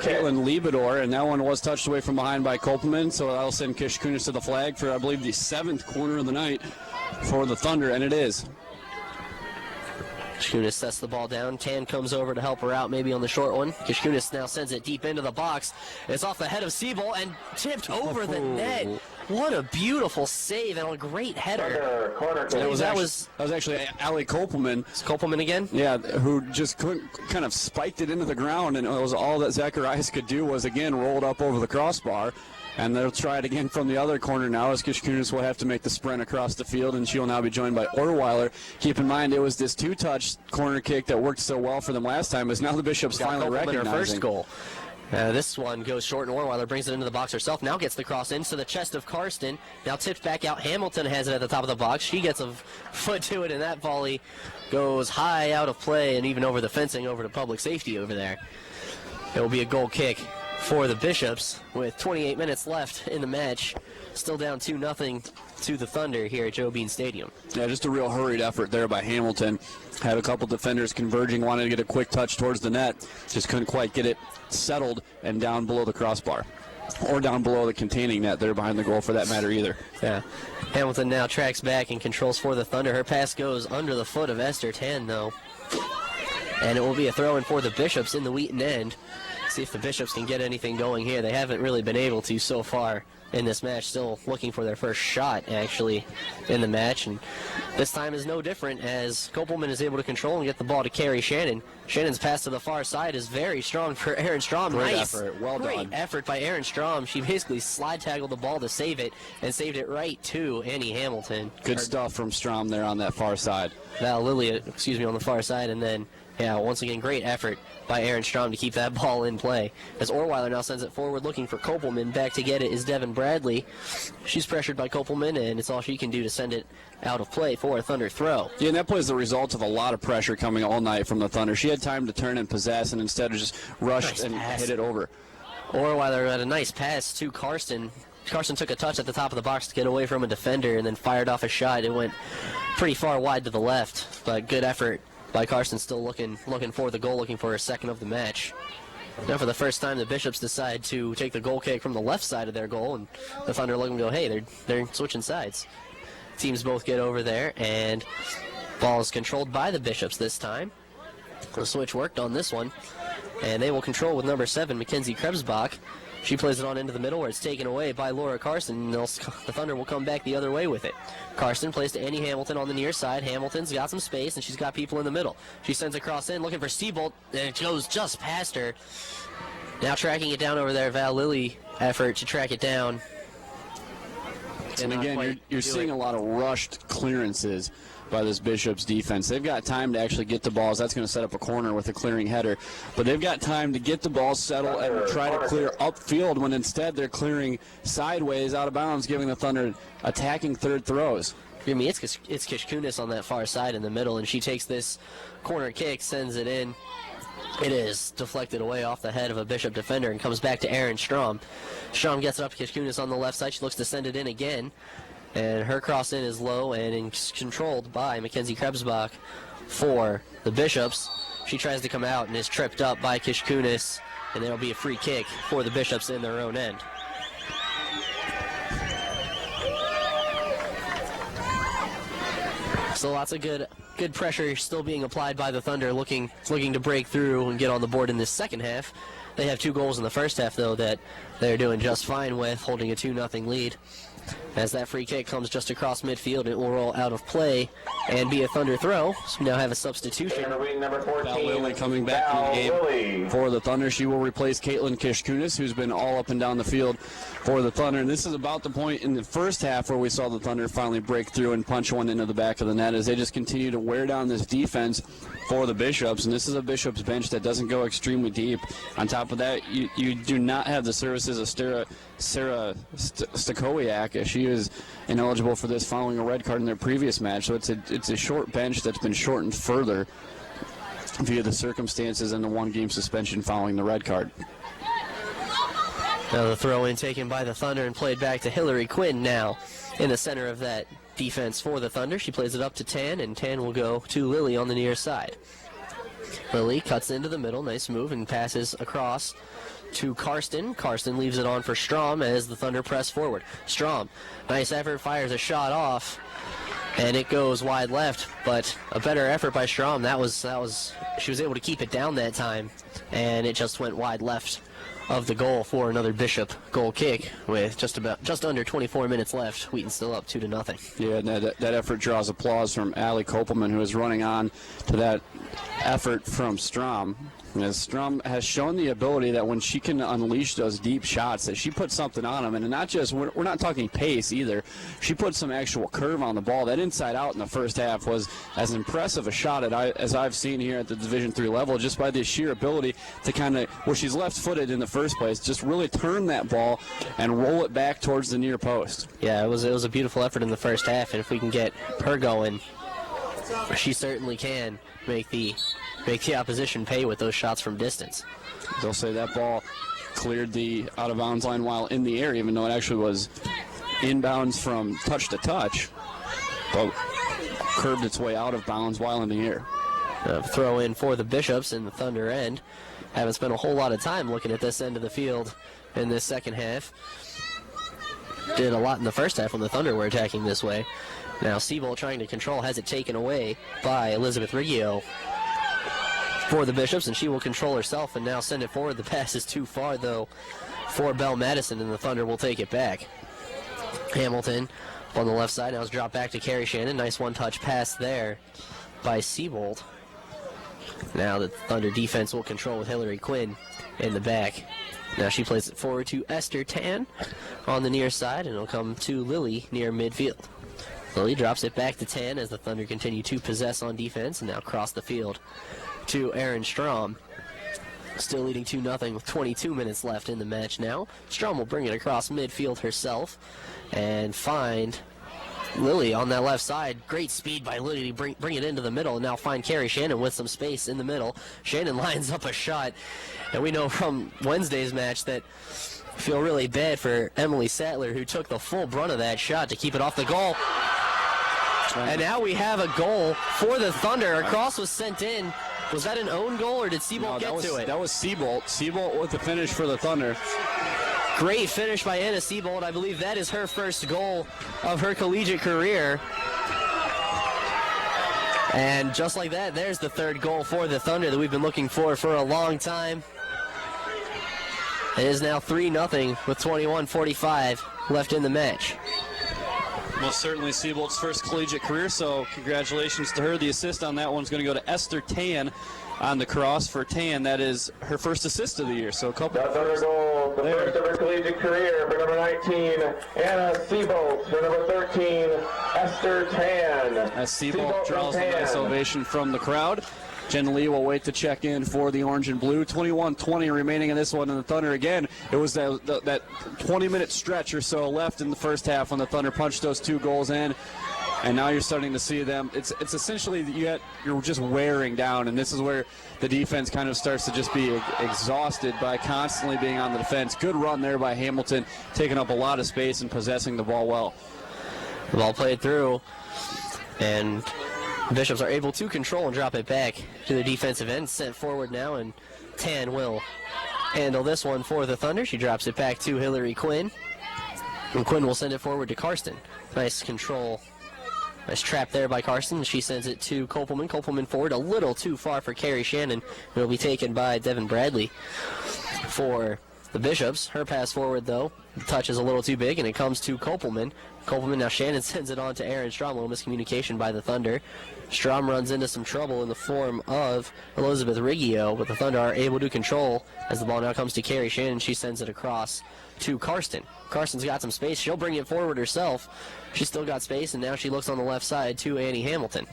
Caitlin Liebedor, and that one was touched away from behind by Kopelman, so that'll send Kish Kunis to the flag for, I believe, the 7th corner of the night for the Thunder, and it is. Kunis sets the ball down. Tan comes over to help her out, maybe on the short one. Kunis now sends it deep into the box. It's off the head of Seabolt and tipped over the net. What a beautiful save and a great header. That was actually Allie Kopelman. It's Kopelman again? Yeah, who just kind of spiked it into the ground, and it was all that Zacharias could do was, again, rolled up over the crossbar. And they'll try it again from the other corner now, as Kishkunis will have to make the sprint across the field, and she will now be joined by Orweiler. Keep in mind, it was this two-touch corner kick that worked so well for them last time, as now the Bishops finally recognizing. Her first goal. This one goes short, and Orweiler brings it into the box herself. Now gets the cross into the chest of Karsten. Now tipped back out. Hamilton has it at the top of the box. She gets a foot to it, and that volley goes high out of play and even over the fencing over to public safety over there. It will be a goal kick for the Bishops with 28 minutes left in the match. Still down 2-0 to the Thunder here at Joe Bean Stadium. Yeah, just a real hurried effort there by Hamilton. Had a couple defenders converging, wanted to get a quick touch towards the net. Just couldn't quite get it settled and down below the crossbar. Or down below the containing net there behind the goal for that matter either. Yeah. Hamilton now tracks back and controls for the Thunder. Her pass goes under the foot of Esther Tan, though. And it will be a throw-in for the Bishops in the Wheaton end. See if the Bishops can get anything going here. They haven't really been able to so far in this match. Still looking for their first shot, actually, in the match. And this time is no different, as Kopelman is able to control and get the ball to Carrie Shannon. Shannon's pass to the far side is very strong for Aaron Strom. Great nice effort. Well done. Great effort by Aaron Strom. She basically slide tackled the ball to save it and saved it right to Annie Hamilton. Good stuff from Strom there on that far side. Val Lilia, on the far side, and then, yeah, once again, great effort by Aaron Strom to keep that ball in play. As Orweiler now sends it forward looking for Kopelman. Back to get it is Devin Bradley. She's pressured by Kopelman, and it's all she can do to send it out of play for a Thunder throw. Yeah, and that play is the result of a lot of pressure coming all night from the Thunder. She had time to turn and possess, and instead of just rushed and hit it over. Orweiler had a nice pass to Karsten. Karsten took a touch at the top of the box to get away from a defender and then fired off a shot. It went pretty far wide to the left, but good effort by Karsten, still looking for the goal, looking for her second of the match. Now for the first time, the Bishops decide to take the goal kick from the left side of their goal, and the Thunder look and go, hey, they're switching sides. Teams both get over there, and ball is controlled by the Bishops this time. The switch worked on this one, and they will control with number 7, Mackenzie Krebsbach. She plays it on into the middle where it's taken away by Laura Carson, and the Thunder will come back the other way with it. Carson plays to Annie Hamilton on the near side. Hamilton's got some space, and she's got people in the middle. She sends a cross in, looking for Seabolt, and it goes just past her. Now tracking it down over there, Val Lilly effort to track it down. And again, you're seeing a lot of rushed clearances by this Bishop's defense. They've got time to actually get the balls. That's going to set up a corner with a clearing header. But they've got time to get the ball settled and try to clear upfield when instead they're clearing sideways out of bounds, giving the Thunder attacking third throws. I mean, it's Kishkunis on that far side in the middle, and she takes this corner kick, sends it in. It is deflected away off the head of a Bishop defender and comes back to Erin Strom. Strom gets it up to Kishkunis on the left side. She looks to send it in again. And her cross in is low and controlled by Mackenzie Krebsbach for the Bishops. She tries to come out and is tripped up by Kishkunis, and there will be a free kick for the Bishops in their own end. So lots of good pressure still being applied by the Thunder, looking to break through and get on the board in this second half. They have 2 goals in the first half, though, that they're doing just fine with, holding a 2-0 lead. As that free kick comes just across midfield, it will roll out of play and be a Thunder throw. So we now have a substitution. Val Lilly coming back in the game for the Thunder. She will replace Caitlin Kishkunis, who's been all up and down the field for the Thunder. And this is about the point in the first half where we saw the Thunder finally break through and punch one into the back of the net as they just continue to wear down this defense for the Bishops. And this is a Bishops bench that doesn't go extremely deep. On top of that, you do not have the services of Sarah Stakowiak, as she is ineligible for this following a red card in their previous match. So it's a short bench that's been shortened further via the circumstances and the 1-game suspension following the red card. Now the throw-in taken by the Thunder and played back to Hillary Quinn now in the center of that defense for the Thunder. She plays it up to Tan, and Tan will go to Lily on the near side. Lily cuts into the middle, nice move, and passes across to Karsten. Karsten leaves it on for Strom as the Thunder press forward. Strom, nice effort, fires a shot off, and it goes wide left, but a better effort by Strom. She was able to keep it down that time, and it just went wide left of the goal for another Bishop goal kick with just under 24 minutes left. Wheaton still up 2-0. Yeah, that effort draws applause from Allie Kopelman, who is running on to that effort from Strom. As Strom has shown the ability that when she can unleash those deep shots, that she puts something on them, and not just, we're not talking pace either. She put some actual curve on the ball. That inside out in the first half was as impressive a shot as I've seen here at the Division III level, just by the sheer ability to kind of, where she's left-footed in the first place, just really turn that ball and roll it back towards the near post. Yeah, it was a beautiful effort in the first half, and if we can get her going, she certainly can make the opposition pay with those shots from distance. They'll say that ball cleared the out-of-bounds line while in the air, even though it actually was inbounds from touch to touch, but curved its way out of bounds while in the air. Throw in for the Bishops in the Thunder end. Haven't spent a whole lot of time looking at this end of the field in this second half. Did a lot in the first half when the Thunder were attacking this way. Now Seabolt trying to control, has it taken away by Elizabeth Riggio for the Bishops, and she will control herself and now send it forward. The pass is too far, though, for Belle Madison, and the Thunder will take it back. Hamilton on the left side now is dropped back to Carrie Shannon. Nice one-touch pass there by Seabolt. Now the Thunder defense will control with Hillary Quinn in the back. Now she plays it forward to Esther Tan on the near side, and it'll come to Lily near midfield. Lily drops it back to Tan as the Thunder continue to possess on defense, and now cross the field to Erin Strom. Still leading 2-0 with 22 minutes left in the match now. Strom will bring it across midfield herself and find Lily on that left side. Great speed by Lily to bring it into the middle, and now find Carrie Shannon with some space in the middle. Shannon lines up a shot, and we know from Wednesday's match that I feel really bad for Emily Sattler, who took the full brunt of that shot to keep it off the goal. And now we have a goal for the Thunder. A cross was sent in. Was that an own goal, or did Seabolt get to it? That was Seabolt. Seabolt with the finish for the Thunder. Great finish by Anna Seabolt. I believe that is her first goal of her collegiate career. And just like that, there's the third goal for the Thunder that we've been looking for a long time. It is now 3-0 with 21:45 left in the match. Most certainly Seabolt's first collegiate career, so congratulations to her. The assist on that one's going to go to Esther Tan on the cross. For Tan, that is her first assist of the year. So a couple. That's her goal, the first of her collegiate career for number 19, Anna Seabolt. For number 13, Esther Tan. As Seabolt draws a nice ovation from the crowd. Jen Lee will wait to check in for the orange and blue. 21-20 remaining in this one, and the Thunder again. It was that 20-minute stretch or so left in the first half when the Thunder punched those 2 goals in, and now you're starting to see them. It's essentially you're just wearing down, and this is where the defense kind of starts to just be exhausted by constantly being on the defense. Good run there by Hamilton, taking up a lot of space and possessing the ball well. The ball played through, and Bishops are able to control and drop it back to the defensive end. Sent forward now, and Tan will handle this one for the Thunder. She drops it back to Hillary Quinn, and Quinn will send it forward to Karsten. Nice control. Nice trap there by Karsten. She sends it to Kopelman. Kopelman forward, a little too far for Carrie Shannon. It'll be taken by Devin Bradley for the Bishops. Her pass forward, though, the touch is a little too big, and it comes to Kopelman. Kopelman, now Shannon sends it on to Aaron Strom. A little miscommunication by the Thunder. Strom runs into some trouble in the form of Elizabeth Riggio, but the Thunder are able to control as the ball now comes to Carrie Shannon. She sends it across to Karsten. Karsten's got some space. She'll bring it forward herself. She's still got space, and now she looks on the left side to Annie Hamilton.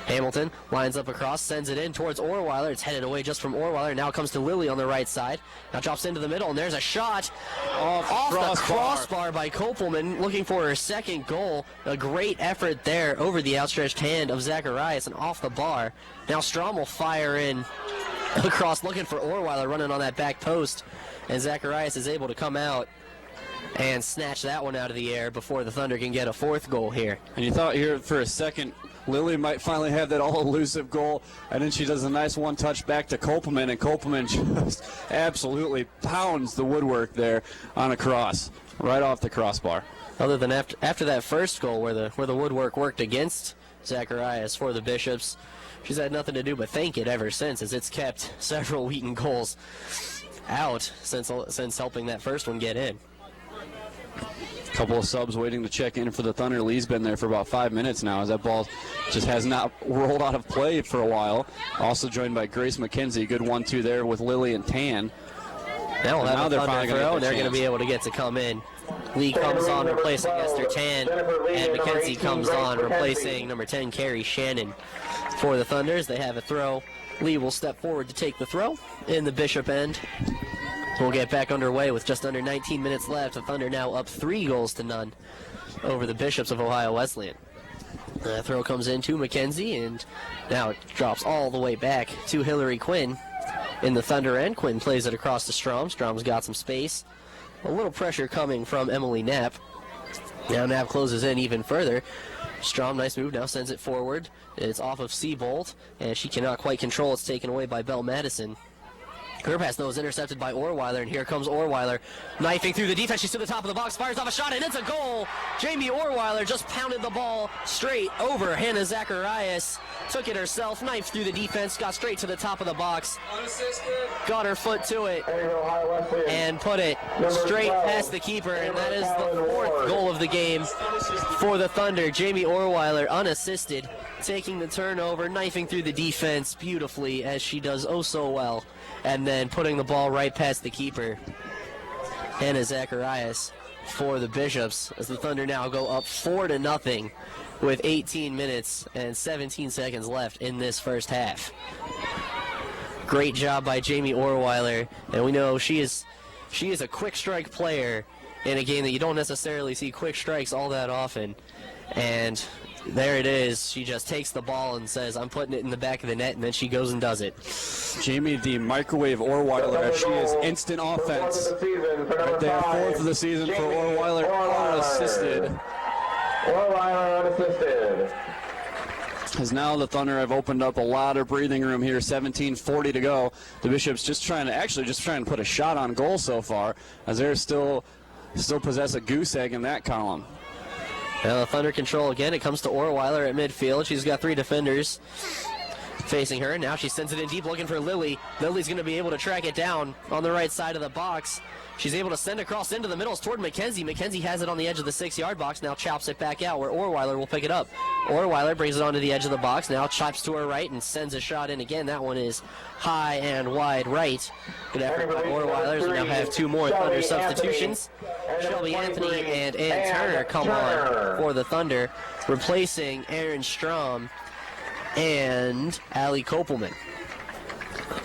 Hamilton lines up across, sends it in towards Orweiler. It's headed away just from Orweiler. Now comes to Lilly on the right side. Now drops into the middle, and there's a shot off the crossbar by Kopelman, looking for her second goal. A great effort there over the outstretched hand of Zacharias and off the bar. Now Strom will fire in across, looking for Orweiler running on that back post, and Zacharias is able to come out and snatch that one out of the air before the Thunder can get a 4th goal here. And you thought here for a second Lilly might finally have that all-elusive goal, and then she does a nice one-touch back to Kopelman, and Kopelman just absolutely pounds the woodwork there on a cross, right off the crossbar. Other than after that first goal where the woodwork worked against Zacharias for the Bishops, she's had nothing to do but thank it ever since, as it's kept several Wheaton goals out since helping that first one get in. Couple of subs waiting to check in for the Thunder. Lee's been there for about 5 minutes now, as that ball just has not rolled out of play for a while. Also joined by Grace McKenzie. Good 1-2 there with Lilly and Tan. Now they're finally going to they're going to be able to come in. Lee comes on replacing Esther Tan, and McKenzie comes on replacing number 10 Carrie Shannon for the Thunders. They have a throw. Lee will step forward to take the throw in the Bishop end. We'll get back underway with just under 19 minutes left. The Thunder now up 3-0 over the Bishops of Ohio Wesleyan. The throw comes in to McKenzie, and now it drops all the way back to Hillary Quinn in the Thunder end. Quinn plays it across to Strom. Strom's got some space. A little pressure coming from Emily Knapp. Now Knapp closes in even further. Strom, nice move, now sends it forward. It's off of Seabolt, and she cannot quite control. It's taken away by Belle Madison. Her pass, though, is intercepted by Orweiler, and here comes Orweiler, knifing through the defense. She's to the top of the box, fires off a shot, and it's a goal. Jamie Orweiler just pounded the ball straight over Hannah Zacharias. Took it herself, knifed through the defense, got straight to the top of the box. Got her foot to it, and put it straight past the keeper, and that is the 4th goal of the game for the Thunder. Jamie Orweiler, unassisted, taking the turnover, knifing through the defense beautifully, as she does oh so well, and then putting the ball right past the keeper, Hannah Zacharias, for the Bishops, as the Thunder now go up 4-0 with 18 minutes and 17 seconds left in this first half. Great job by Jamie Orweiler, and we know she is a quick strike player in a game that you don't necessarily see quick strikes all that often, and there it is. She just takes the ball and says, I'm putting it in the back of the net, and then she goes and does it. Jamie, the microwave Orweiler, as she is instant offense. Right there, 4th of the season for Orweiler, unassisted. Orweiler unassisted. As now the Thunder have opened up a lot of breathing room here, 17:40 to go. The Bishops just trying to put a shot on goal so far, as they're still possess a goose egg in that column. Now the Thunder control again. It comes to Orweiler at midfield. She's got 3 defenders. facing her. Now she sends it in deep looking for Lily. Lily's going to be able to track it down on the right side of the box. She's able to send across into the middle. It's toward McKenzie. McKenzie has it on the edge of the 6-yard box. Now chops it back out where Orweiler will pick it up. Orweiler brings it onto the edge of the box. Now chops to her right and sends a shot in again. That one is high and wide right. Good effort by Orweiler. We now have 2 more Thunder substitutions. Shelby Anthony and Ann Turner come on for the Thunder, replacing Aaron Strom and Allie Kopelman.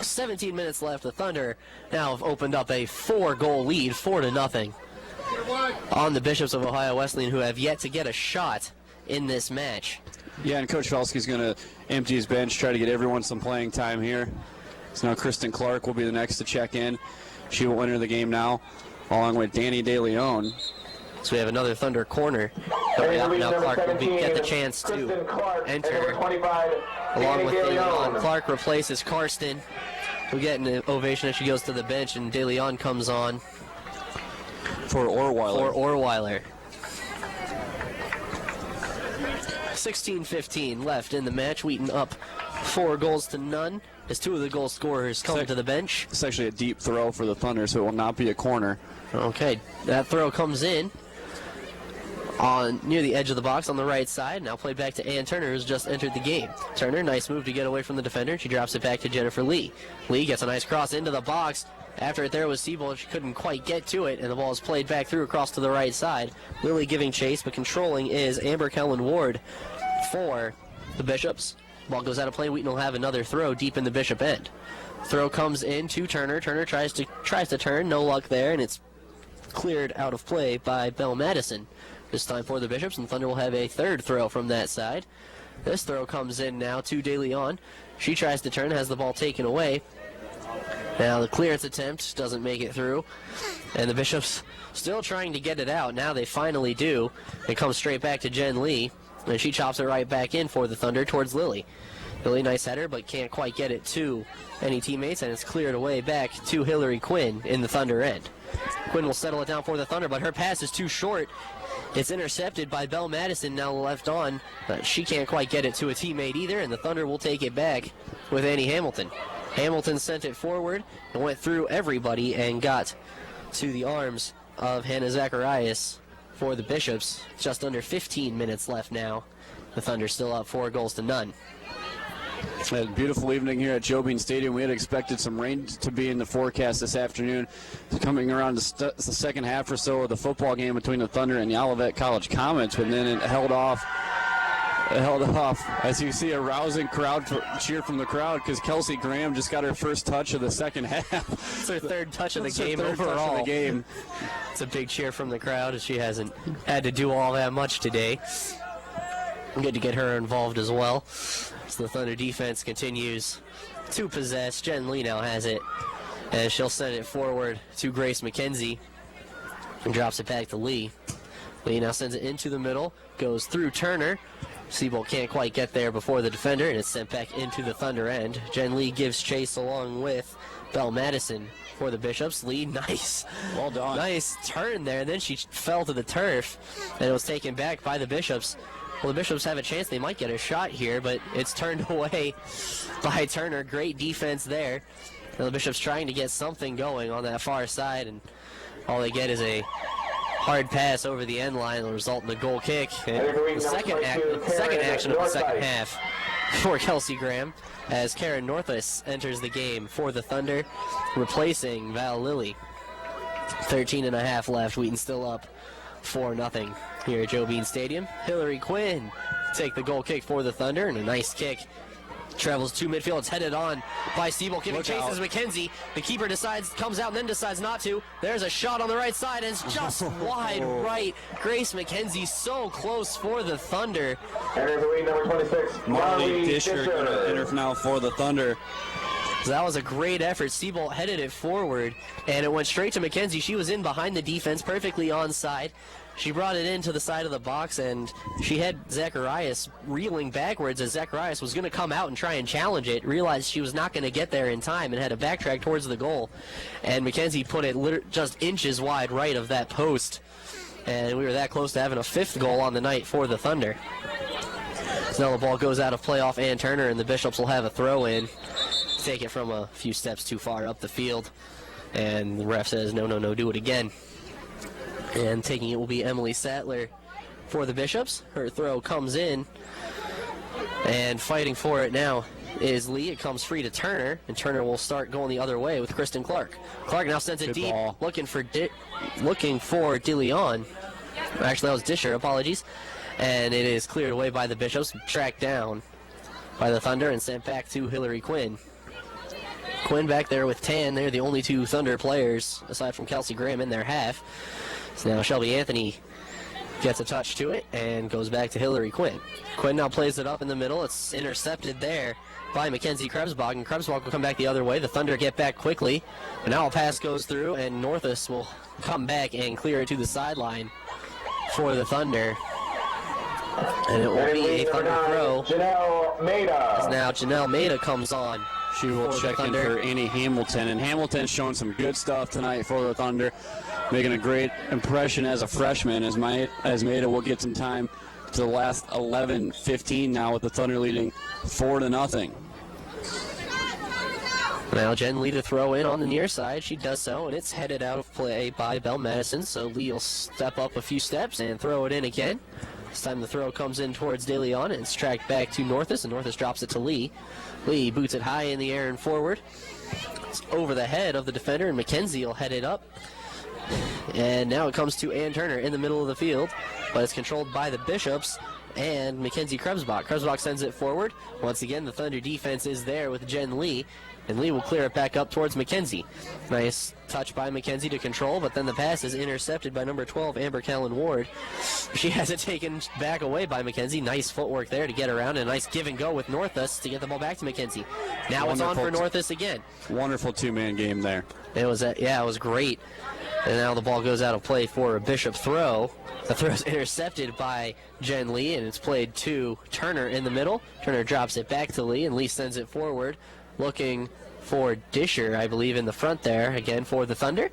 17 minutes left. The Thunder now have opened up a 4-goal lead, 4-0, on the Bishops of Ohio Wesleyan, who have yet to get a shot in this match. Yeah, and Coach Felske's going to empty his bench, try to get everyone some playing time here. So now Kristen Clark will be the next to check in. She will enter the game now, along with Danny De Leon. So we have another Thunder corner coming up. Now Clark will get the chance to enter, along with De Leon. Clark replaces Karsten, who get an ovation as she goes to the bench, and De Leon comes on for Orweiler. 16-15 left in the match. Wheaton up 4-0 as 2 of the goal scorers come to the bench. It's actually a deep throw for the Thunder, so it will not be a corner. Okay, that throw comes in near the edge of the box on the right side. Now played back to Ann Turner, who's just entered the game. Turner, nice move to get away from the defender. She drops it back to Jennifer Lee. Lee gets a nice cross into the box. After it there was Siebold, she couldn't quite get to it, and the ball is played back through across to the right side. Lily giving chase, but controlling is Amber Kellen Ward for the Bishops. Ball goes out of play. Wheaton will have another throw deep in the Bishop end. Throw comes in to Turner. Turner tries to turn, no luck there, and it's cleared out of play by Belle Madison. This time for the Bishops, and Thunder will have a 3rd throw from that side. This throw comes in now to De Leon. She tries to turn, has the ball taken away. Now the clearance attempt doesn't make it through, and the Bishops still trying to get it out. Now they finally do. It comes straight back to Jen Lee, and she chops it right back in for the Thunder towards Lily. Lily, nice header, but can't quite get it to any teammates, and it's cleared away back to Hillary Quinn in the Thunder end. Quinn will settle it down for the Thunder, but her pass is too short. It's intercepted by Belle Madison, now left on. She can't quite get it to a teammate either, and the Thunder will take it back with Annie Hamilton. Hamilton sent it forward and went through everybody and got to the arms of Hannah Zacharias for the Bishops. Just under 15 minutes left now. The Thunder still up 4-0. A beautiful evening here at Joe Bean Stadium. We had expected some rain to be in the forecast this afternoon. Coming around the second half or so of the football game between the Thunder and the Olivet College Comets, but then it held off. As you see a rousing cheer from the crowd, because Kelsey Graham just got her first touch of the second half. It's her 3rd touch of the game overall. It's a big cheer from the crowd, as she hasn't had to do all that much today. Good to get her involved as well. So the Thunder defense continues to possess. Jen Lee now has it, and she'll send it forward to Grace McKenzie and drops it back to Lee. Lee now sends it into the middle, goes through Turner. Siebold can't quite get there before the defender, and it's sent back into the Thunder end. Jen Lee gives chase along with Belle Madison for the Bishops. Lee, nice. Well done. Nice turn there, and then she fell to the turf, and it was taken back by the Bishops. Well, the Bishops have a chance. They might get a shot here, but it's turned away by Turner. Great defense there. And the Bishops trying to get something going on that far side, and all they get is a hard pass over the end line. It'll result in a goal kick. And the second action of the second half for Kelsey Graham, as Karen Northus enters the game for the Thunder, replacing Val Lilly. 13.5 left. Wheaton still up 4-0 here at Joe Bean Stadium. Hillary Quinn take the goal kick for the Thunder, and a nice kick travels to midfield. It's headed on by Siebold, giving chase as McKenzie. The keeper comes out and then decides not to. There's a shot on the right side, and it's just wide right. Grace McKenzie so close for the Thunder. Enters the lead, number 26, Marley Disher going to enter now for the Thunder. So that was a great effort. Siebold headed it forward, and it went straight to McKenzie. She was in behind the defense, perfectly onside. She brought it into the side of the box, and she had Zacharias reeling backwards as Zacharias was going to come out and try and challenge it, realized she was not going to get there in time and had to backtrack towards the goal. And McKenzie put it just inches wide right of that post. And we were that close to having a 5th goal on the night for the Thunder. So now the ball goes out of play off Ann Turner, and the Bishops will have a throw in. Take it from a few steps too far up the field. And the ref says, no, no, no, do it again. And taking it will be Emily Sattler for the Bishops. Her throw comes in. And fighting for it now is Lee. It comes free to Turner, and Turner will start going the other way with Kristen Clark. Clark now sends it Good deep, ball. looking for DeLeon. Actually, that was Disher, apologies. And it is cleared away by the Bishops, tracked down by the Thunder, and sent back to Hillary Quinn. Quinn back there with Tan. They're the only two Thunder players, aside from Kelsey Graham, in their half. So now Shelby Anthony gets a touch to it and goes back to Hillary Quinn. Quinn now plays it up in the middle. It's intercepted there by Mackenzie Krebsbach, and Krebsbach will come back the other way. The Thunder get back quickly, but now a pass goes through, and Northus will come back and clear it to the sideline for the Thunder. And it will be a Thunder throw. Janelle Maida. As now Janelle Maida comes on. She will for the check in Thunder. for Annie Hamilton, and Hamilton's showing some good stuff tonight for the Thunder, making a great impression as a freshman. As Maida will get some time to the last 11-15 now, with the Thunder leading 4-0. Now Jen Lee to throw in on the near side. She does so, and it's headed out of play by Bell Madison. So Lee will step up a few steps and throw it in again. This time the throw comes in towards DeLeon, and it's tracked back to Northus, and Northus drops it to Lee. Lee boots it high in the air and forward. It's over the head of the defender, and McKenzie will head it up. And now it comes to Ann Turner in the middle of the field, but it's controlled by the Bishops and Mackenzie Krebsbach. Krebsbach sends it forward. Once again, the Thunder defense is there with Jen Lee, and Lee will clear it back up towards McKenzie. Nice touch by McKenzie to control, but then the pass is intercepted by number 12, Amber Callan Ward. She has it taken back away by McKenzie. Nice footwork there to get around, and a nice give and go with Northus to get the ball back to McKenzie. Now it's on for Northus again. Wonderful two-man game there. It was great. And now the ball goes out of play for a Bishop throw. The throw is intercepted by Jen Lee, and it's played to Turner in the middle. Turner drops it back to Lee, and Lee sends it forward, looking for Disher, I believe, in the front there, again for the Thunder.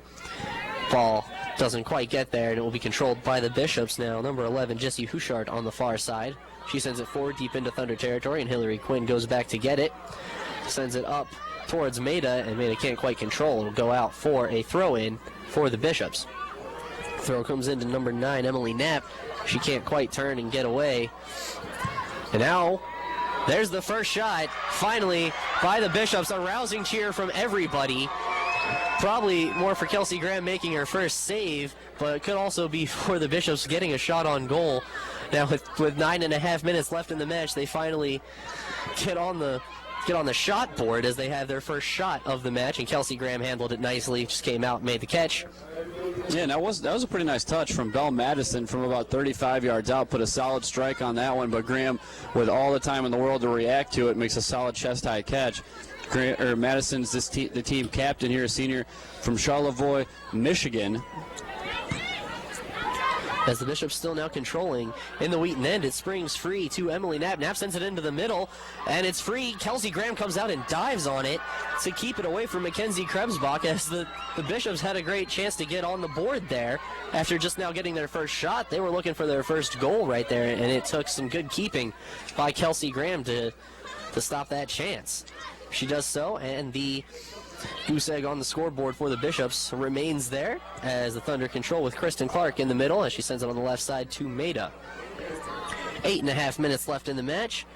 Ball doesn't quite get there, and it will be controlled by the Bishops now. Number 11, Jessie Houchard on the far side. She sends it forward deep into Thunder territory, and Hillary Quinn goes back to get it. Sends it up towards Maida, and Maida can't quite control. It'll go out for a throw-in for the Bishops. Throw comes into number 9, Emily Knapp. She can't quite turn and get away. And now, there's the first shot, finally, by the Bishops. A rousing cheer from everybody. Probably more for Kelsey Graham making her first save, but it could also be for the Bishops getting a shot on goal. Now, with 9.5 minutes left in the match, they finally get on the shot board as they have their first shot of the match, and Kelsey Graham handled it nicely, just came out and made the catch. Yeah, that was a pretty nice touch from Bell Madison from about 35 yards out. Put a solid strike on that one, but Graham, with all the time in the world to react to it, makes a solid chest-high catch. Madison's the team captain here, a senior from Charlevoix, Michigan. As the Bishops still now controlling in the Wheaton end, it springs free to Emily Knapp. Knapp sends it into the middle, and it's free. Kelsey Graham comes out and dives on it to keep it away from Mackenzie Krebsbach, as the Bishops had a great chance to get on the board there after just now getting their first shot. They were looking for their first goal right there, and it took some good keeping by Kelsey Graham to stop that chance. She does so, and the goose egg on the scoreboard for the Bishops remains there as the Thunder control with Kristen Clark in the middle as she sends it on the left side to Maida. 8.5 minutes left in the match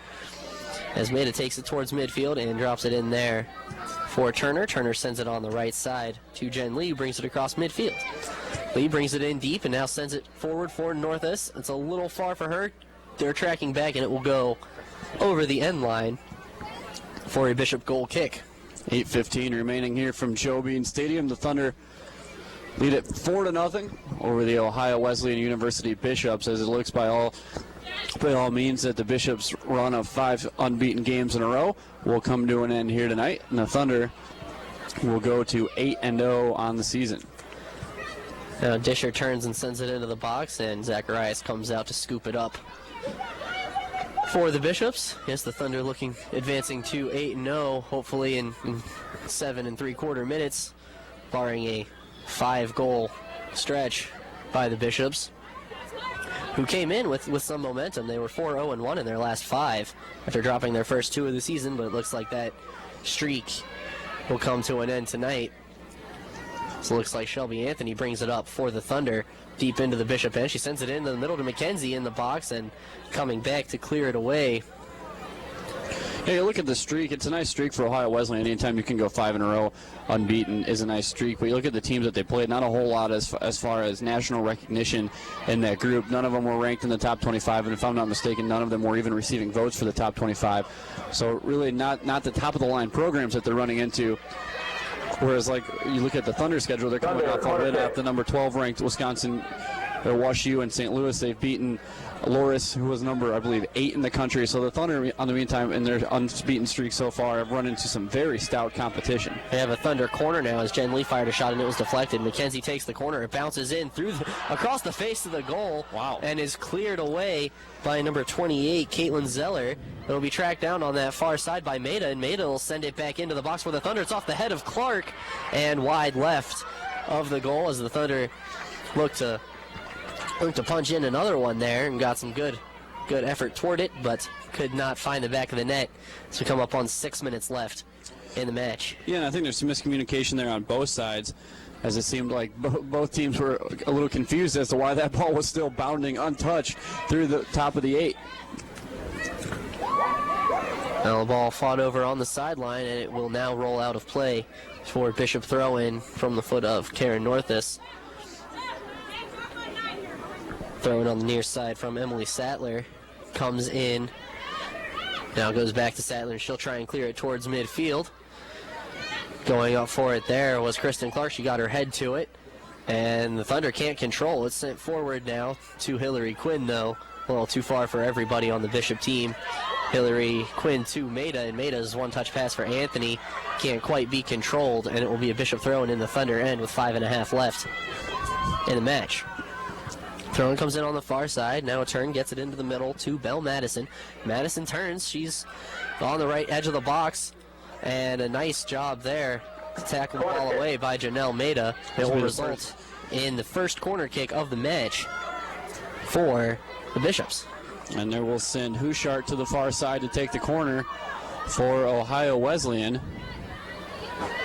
as Maida takes it towards midfield and drops it in there for Turner. Turner sends it on the right side to Jen Lee, who brings it across midfield. Lee brings it in deep and now sends it forward for Northus. It's a little far for her. They're tracking back, and it will go over the end line for a Bishop goal kick. 8:15 remaining here from Joe Bean Stadium. The Thunder lead it 4-0 over the Ohio Wesleyan University Bishops, as it looks by all means that the Bishops' run of 5 unbeaten games in a row will come to an end here tonight, and the Thunder will go to 8-0 on the season. Now Disher turns and sends it into the box, and Zacharias comes out to scoop it up for the Bishops. Yes, the Thunder advancing to 8-0, hopefully in 7 3/4 minutes, barring a 5-goal stretch by the Bishops. who came in with some momentum. They were 4-0-1 in their last 5 after dropping their first 2 of the season, but it looks like that streak will come to an end tonight. So it looks like Shelby Anthony brings it up for the Thunder deep into the Bishop end. She sends it into the middle to McKenzie in the box and coming back to clear it away. Hey, look at the streak. It's a nice streak for Ohio Wesleyan. Anytime you can go 5 in a row unbeaten is a nice streak. But you look at the teams that they played, not a whole lot as far as national recognition in that group. None of them were ranked in the top 25, and if I'm not mistaken, none of them were even receiving votes for the top 25. So really not the top-of-the-line programs that they're running into. Whereas, like, you look at the Thunder schedule, they're coming off already at the number 12-ranked Wisconsin, WashU, and St. Louis. They've beaten Loris, who was number, I believe, 8 in the country. So the Thunder, on the meantime, in their unbeaten streak so far, have run into some very stout competition. They have a Thunder corner now as Jen Lee fired a shot and it was deflected. McKenzie takes the corner. It bounces in across the face of the goal. Wow. And is cleared away by number 28, Caitlin Zeller. It'll be tracked down on that far side by Maida, and Maida will send it back into the box for the Thunder. It's off the head of Clark and wide left of the goal as the Thunder look to punch in another one there and got some good effort toward it, but could not find the back of the net. So we come up on 6 minutes left in the match. Yeah, and I think there's some miscommunication there on both sides, as it seemed like both teams were a little confused as to why that ball was still bounding untouched through the top of the 8. Now the ball fought over on the sideline, and it will now roll out of play for Bishop throw-in from the foot of Karen Northus. Throwing on the near side from Emily Sattler. Comes in. Now goes back to Sattler, and she'll try and clear it towards midfield. Going up for it there was Kristen Clark. She got her head to it. And the Thunder can't control. It's sent forward now to Hillary Quinn, though. A little too far for everybody on the Bishop team. Hillary Quinn to Maida, and Maida's one-touch pass for Anthony can't quite be controlled, and it will be a Bishop throw-in in the Thunder end with 5.5 left in the match. Throw-in comes in on the far side. Now a turn gets it into the middle to Belle Madison. Madison turns. She's on the right edge of the box, and a nice job there to tackle the ball away by Janelle Maida. It will result in the first corner kick of the match for the Bishops. And there will send Hushart to the far side to take the corner for Ohio Wesleyan.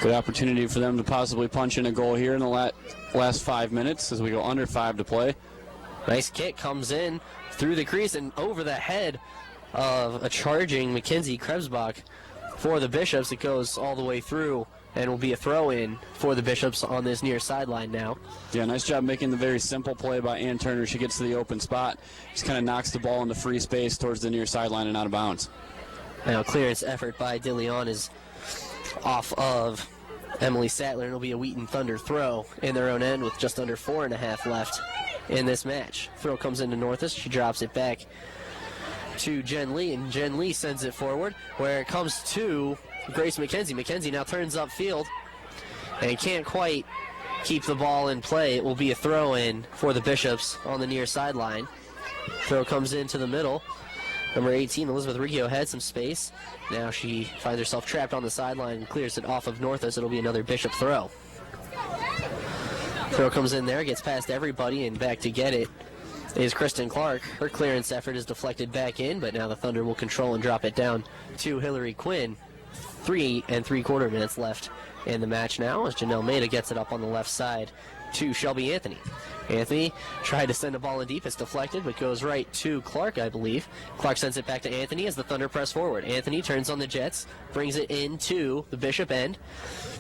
Good opportunity for them to possibly punch in a goal here in the last 5 minutes as we go under 5 to play. Nice kick comes in through the crease and over the head of a charging Mackenzie Krebsbach for the Bishops. It goes all the way through and will be a throw-in for the Bishops on this near sideline now. Yeah, nice job making the very simple play by Ann Turner. She gets to the open spot. Just kind of knocks the ball into free space towards the near sideline and out of bounds. Now clearance effort by DeLeon is off of Emily Sattler, and it'll be a Wheaton Thunder throw in their own end with just under 4.5 left in this match. Throw comes into Northus. She drops it back to Jen Lee, and Jen Lee sends it forward where it comes to Grace McKenzie. McKenzie now turns upfield and can't quite keep the ball in play. It will be a throw-in for the Bishops on the near sideline. Throw comes into the middle. Number 18, Elizabeth Riggio, had some space. Now she finds herself trapped on the sideline and clears it off of Northus. It'll be another Bishop throw. Throw comes in there, gets past everybody, and back to get it is Kristen Clark. Her clearance effort is deflected back in, but now the Thunder will control and drop it down to Hillary Quinn. 3 3/4 minutes left in the match now as Janelle Maida gets it up on the left side to Shelby Anthony. Anthony tried to send a ball in deep. It's deflected, but goes right to Clark, I believe. Clark sends it back to Anthony as the Thunder press forward. Anthony turns on the Jets, brings it into the Bishop end.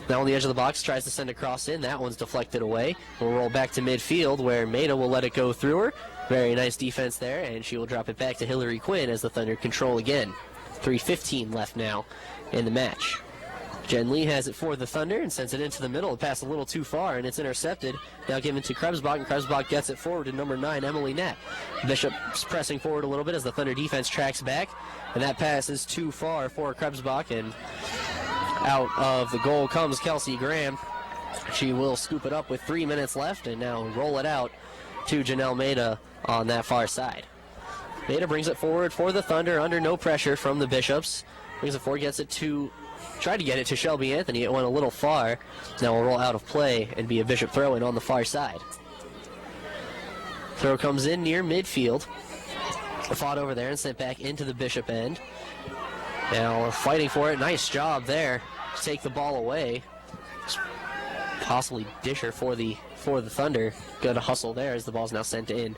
Now on the edge of the box, tries to send a cross in. That one's deflected away. We'll roll back to midfield where Maida will let it go through her. Very nice defense there, and she will drop it back to Hillary Quinn as the Thunder control again. 3:15 left now in the match. Jen Lee has it for the Thunder and sends it into the middle. It passed a little too far, and it's intercepted. Now given to Krebsbach, and Krebsbach gets it forward to number 9, Emily Knapp. Bishop's pressing forward a little bit as the Thunder defense tracks back, and that pass is too far for Krebsbach, and out of the goal comes Kelsey Graham. She will scoop it up with 3 minutes left and now roll it out to Janelle Maida on that far side. Maida brings it forward for the Thunder under no pressure from the Bishops. Brings it forward, tried to get it to Shelby Anthony. It went a little far. Now we'll roll out of play and be a Bishop throw-in on the far side. Throw comes in near midfield. Fought over there and sent back into the Bishop end. Now fighting for it. Nice job there to take the ball away. Possibly Disher for the Thunder. Good hustle there as the ball's now sent in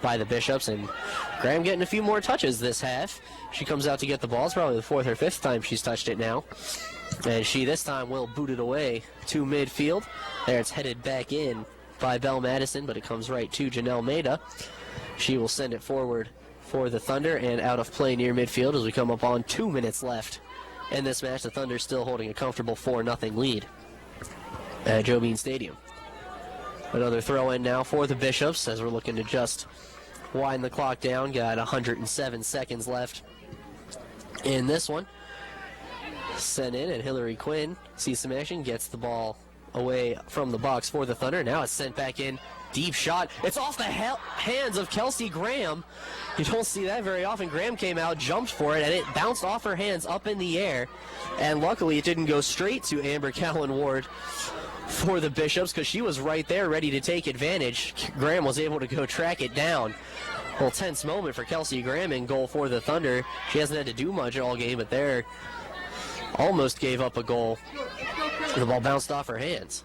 by the Bishops. And Graham getting a few more touches this half. She comes out to get the ball. It's probably the 4th or 5th time she's touched it now. And she this time will boot it away to midfield. There it's headed back in by Belle Madison, but it comes right to Janelle Maida. She will send it forward for the Thunder and out of play near midfield as we come up on 2 minutes left in this match. The Thunder still holding a comfortable 4-0 lead at Joe Bean Stadium. Another throw in now for the Bishops as we're looking to just wind the clock down. Got 107 seconds left in this one. Sent in, and Hillary Quinn sees some action, gets the ball away from the box for the Thunder. Now it's sent back in. Deep shot. It's off the hands of Kelsey Graham. You don't see that very often. Graham came out, jumped for it, and it bounced off her hands up in the air. And luckily it didn't go straight to Amber Callan Ward for the Bishops because she was right there ready to take advantage. Graham was able to go track it down. A little tense moment for Kelsey Graham in goal for the Thunder. She hasn't had to do much all game, but there almost gave up a goal. The ball bounced off her hands.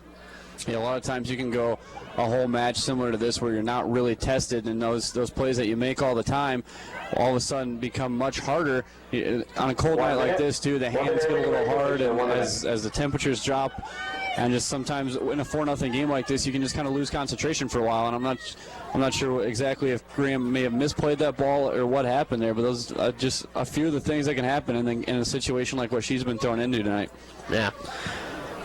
Yeah, a lot of times you can go a whole match similar to this where you're not really tested, and those plays that you make all the time all of a sudden become much harder. On a cold night like this, too, the hands get a little hard, and as the temperatures drop, and just sometimes in a 4-0 game like this, you can just kind of lose concentration for a while, and I'm not sure exactly if Graham may have misplayed that ball or what happened there, but those are just a few of the things that can happen in a situation like what she's been thrown into tonight. Yeah.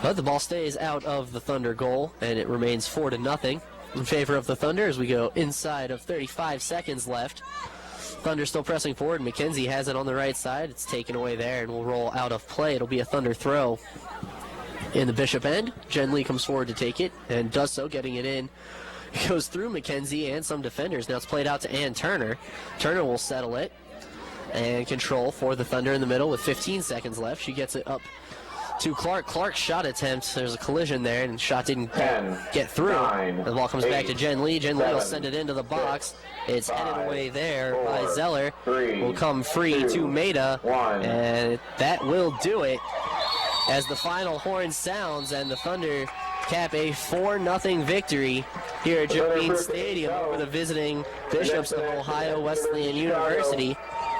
But the ball stays out of the Thunder goal, and it remains 4-0 in favor of the Thunder as we go inside of 35 seconds left. Thunder still pressing forward. McKenzie has it on the right side. It's taken away there and will roll out of play. It'll be a Thunder throw in the Bishop end. Jen Lee comes forward to take it and does so, getting it in. It goes through McKenzie and some defenders. Now it's played out to Ann Turner. Turner will settle it and control for the Thunder in the middle with 15 seconds left. She gets it up to Clark. Clark's shot attempt, there's a collision there, and shot didn't get through. The ball comes back to Jen Lee. Jen Lee will send it into the box. It's headed away there by Zeller. Will come free to Maida, and that will do it as the final horn sounds, and the Thunder cap a 4-0 victory here at Joe Bean Stadium over the visiting Bishops of Ohio Wesleyan University.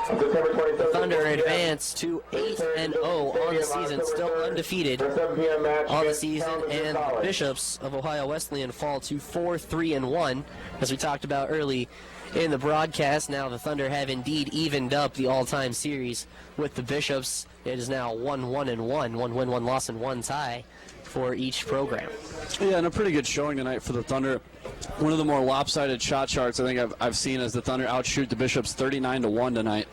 The Thunder advance to 8-0 on the season, still undefeated on the season, and the Bishops of Ohio Wesleyan fall to 4-3-1, as we talked about early in the broadcast. Now the Thunder have indeed evened up the all-time series with the Bishops. It is now 1-1-1, 1 win, 1 loss, and 1 tie for each program. Yeah, and a pretty good showing tonight for the Thunder. One of the more lopsided shot charts I think I've seen as the Thunder outshoot the Bishops 39-1 tonight.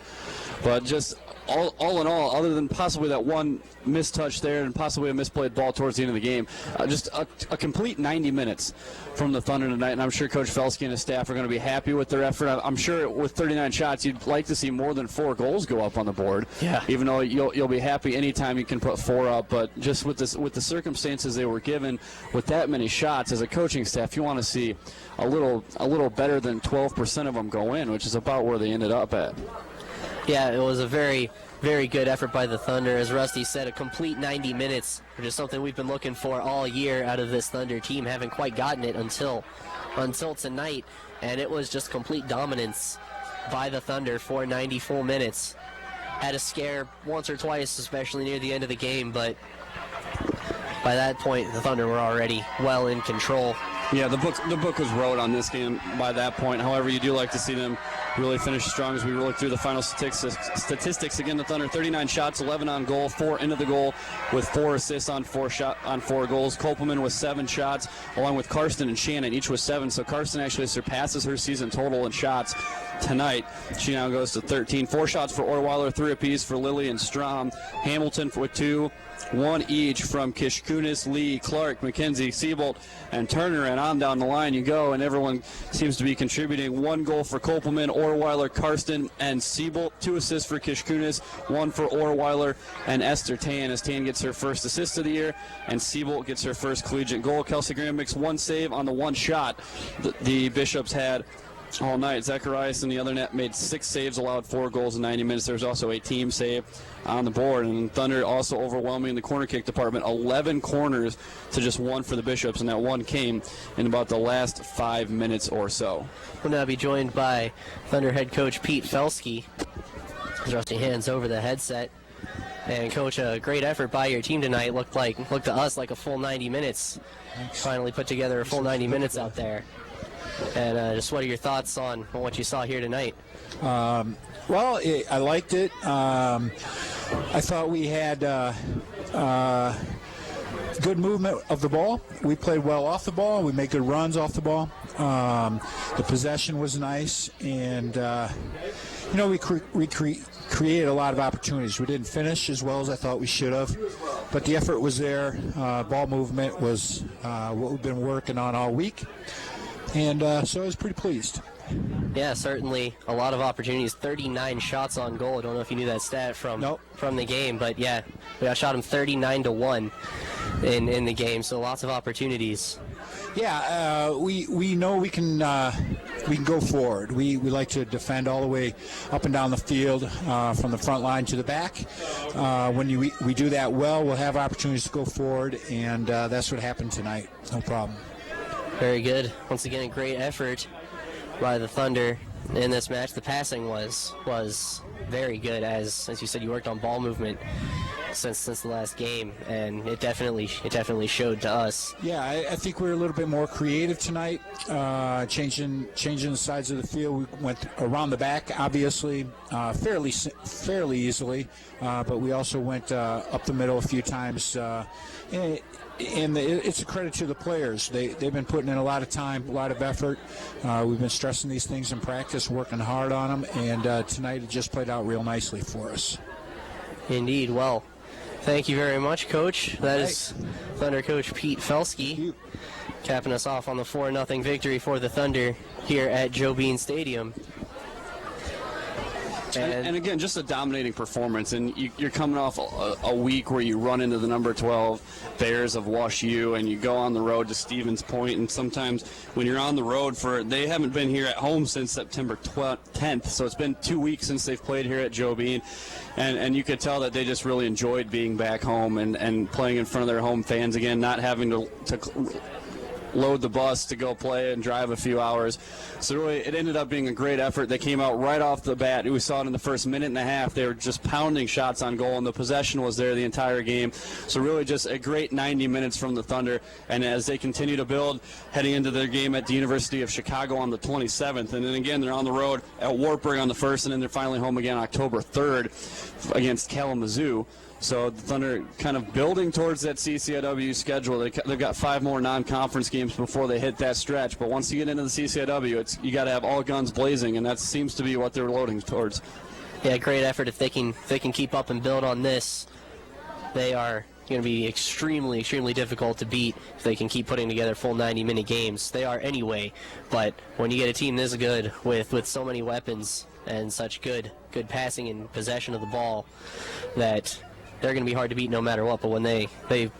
But just all in all, other than possibly that one missed touch there and possibly a misplayed ball towards the end of the game, just a complete 90 minutes from the Thunder tonight, and I'm sure Coach Felsky and his staff are going to be happy with their effort. I'm sure with 39 shots, you'd like to see more than 4 goals go up on the board. Yeah. Even though you'll be happy anytime you can put 4 up, but just with the circumstances they were given, with that many shots, as a coaching staff, you want to see a little better than 12% of them go in, which is about where they ended up at. Yeah, it was a very, very good effort by the Thunder. As Rusty said, a complete 90 minutes, which is something we've been looking for all year out of this Thunder team. Haven't quite gotten it until tonight, and it was just complete dominance by the Thunder for 90 full minutes. Had a scare once or twice, especially near the end of the game, but by that point, the Thunder were already well in control. Yeah, the book was wrote on this game by that point. However, you do like to see them really finish strong as we look through the final statistics. Again, the Thunder 39 shots, 11 on goal, 4 into the goal with 4 assists on 4 goals. Kopelman with 7 shots, along with Karsten and Shannon, each with 7. So Karsten actually surpasses her season total in shots tonight. She now goes to 13. 4 shots for Orweiler, 3 apiece for Lilly and Strom. Hamilton with 2. 1 each from Kishkunis, Lee, Clark, McKenzie, Siebold, and Turner, and on down the line you go, and everyone seems to be contributing. 1 goal for Kopelman, Orweiler, Karsten, and Siebold. 2 assists for Kishkunis, 1 for Orweiler and Esther Tan, as Tan gets her first assist of the year, and Siebold gets her first collegiate goal. Kelsey Graham makes 1 save on the 1 shot the Bishops had all night. Zacharias in the other net made 6 saves, allowed 4 goals in 90 minutes. There was also a team save on the board. And Thunder also overwhelming the corner kick department. 11 corners to just 1 for the Bishops, and that one came in about the last 5 minutes or so. We'll now be joined by Thunder head coach Pete Felsky. He's resting hands over the headset. And Coach, a great effort by your team tonight. Looked to us like a full 90 minutes. Finally put together a full 90 minutes out there. And just what are your thoughts on what you saw here tonight? Well, I liked it. I thought we had good movement of the ball. We played well off the ball. We made good runs off the ball. The possession was nice, and we created a lot of opportunities. We didn't finish as well as I thought we should have, but the effort was there. Ball movement was what we've been working on all week, and so I was pretty pleased. Yeah, certainly a lot of opportunities. 39 shots on goal. I don't know if you knew that stat from the game, but yeah, we outshot them 39-1 in the game. So lots of opportunities. Yeah, we know we can go forward. We like to defend all the way up and down the field, from the front line to the back. When we do that well, we'll have opportunities to go forward, and that's what happened tonight. No problem. Very good. Once again, a great effort by the Thunder in this match. The passing was very good, as you said, you worked on ball movement since the last game, and it definitely showed to us. Yeah, I think we were a little bit more creative tonight, changing the sides of the field. We went around the back, obviously, fairly easily, but we also went up the middle a few times. And it's a credit to the players. They've been putting in a lot of time, a lot of effort. We've been stressing these things in practice, working hard on them, and tonight it just played out real nicely for us. Indeed. Well, thank you very much, Coach. That is Thunder coach Pete Felsky capping us off on the 4-0 victory for the Thunder here at Joe Bean Stadium. And again, just a dominating performance. And you're coming off a week where you run into the number 12 Bears of Wash U, and you go on the road to Stevens Point. And sometimes when you're on the road they haven't been here at home since September 10th. So it's been 2 weeks since they've played here at Joe Bean. And you could tell that they just really enjoyed being back home and playing in front of their home fans again, not having to load the bus to go play and drive a few hours. So really, it ended up being a great effort. They came out right off the bat. We saw it in the first minute and a half. They were just pounding shots on goal, and the possession was there the entire game. So really just a great 90 minutes from the Thunder. And as they continue to build, heading into their game at the University of Chicago on the 27th. And then again, they're on the road at Wartburg on the 1st, and then they're finally home again October 3rd against Kalamazoo. So the Thunder kind of building towards that CCIW schedule. They've got 5 more non-conference games before they hit that stretch. But once you get into the CCIW, you got to have all guns blazing, and that seems to be what they're loading towards. Yeah, great effort. If they can keep up and build on this, they are going to be extremely, extremely difficult to beat if they can keep putting together full 90-minute games. They are anyway, but when you get a team this good with so many weapons and such good passing and possession of the ball, that they're going to be hard to beat no matter what. But when they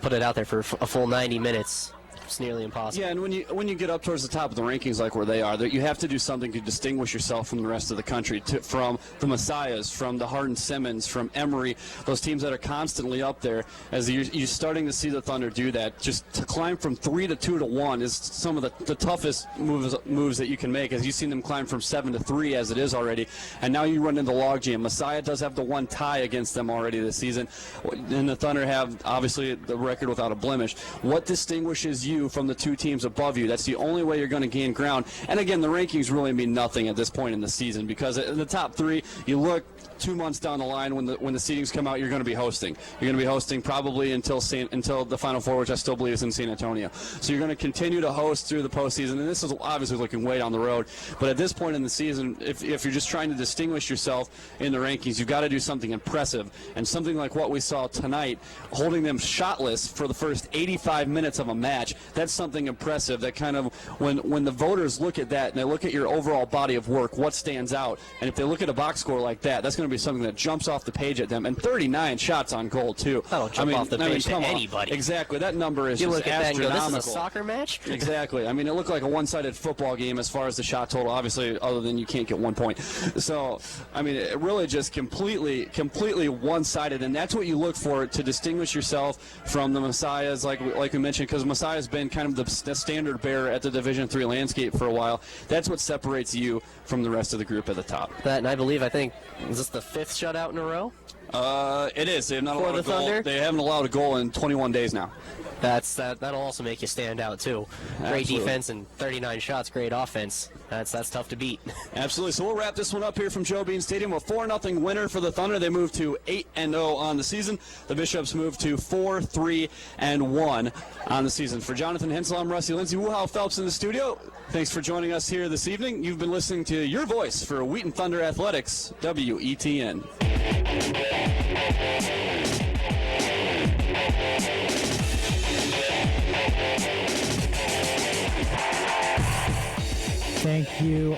put it out there for a full 90 minutes, it's nearly impossible. Yeah, and when you get up towards the top of the rankings like where they are, you have to do something to distinguish yourself from the rest of the country, from the Messiahs, from the Hardin-Simmons, from Emory, those teams that are constantly up there. As you're starting to see the Thunder do that, just to climb from 3 to 2 to 1 is some of the toughest moves that you can make, as you've seen them climb from 7 to 3 as it is already. And now you run into logjam. Messiah does have the one tie against them already this season, and the Thunder have obviously the record without a blemish. What distinguishes you from the 2 teams above you? That's the only way you're going to gain ground. And again, the rankings really mean nothing at this point in the season, because in the top 3, you look 2 months down the line when the seedings come out, you're going to be hosting. You're going to be hosting probably until the Final Four, which I still believe is in San Antonio. So you're going to continue to host through the postseason, and this is obviously looking way down the road. But at this point in the season, if you're just trying to distinguish yourself in the rankings, you've got to do something impressive, and something like what we saw tonight, holding them shotless for the first 85 minutes of a match. that's something impressive. That kind of when the voters look at that and they look at your overall body of work, what stands out, and if they look at a box score like that, that's going to be something that jumps off the page at them. And 39 shots on goal too. That'll jump off the page to come on. anybody. Exactly, that number is You just look at that and go, astronomical. this is a soccer match? Exactly. I mean, it looked like a one-sided football game as far as the shot total, obviously, other than you can't get 1 point. So, I mean, it really just completely one-sided, and that's what you look for to distinguish yourself from the Messiahs, like we mentioned, because Messiah's been kind of the standard bearer at the Division III landscape for a while. That's what separates you from the rest of the group at the top. That, and I think, is this the 5th shutout in a row? It is. They have not For allowed the a goal. Thunder? They haven't allowed a goal in 21 days now. That'll also make you stand out too. Great Absolutely. defense and 39 shots, great offense. That's tough to beat. Absolutely. So we'll wrap this one up here from Joe Bean Stadium. A 4-0 winner for the Thunder. They move to 8-0 on the season. The Bishops move to 4-3-1 on the season. For Jonathan Hensel, I'm Rusty Lindsay. Wuhau Phelps in the studio. Thanks for joining us here this evening. You've been listening to your voice for Wheaton Thunder Athletics, WETN. Thank you.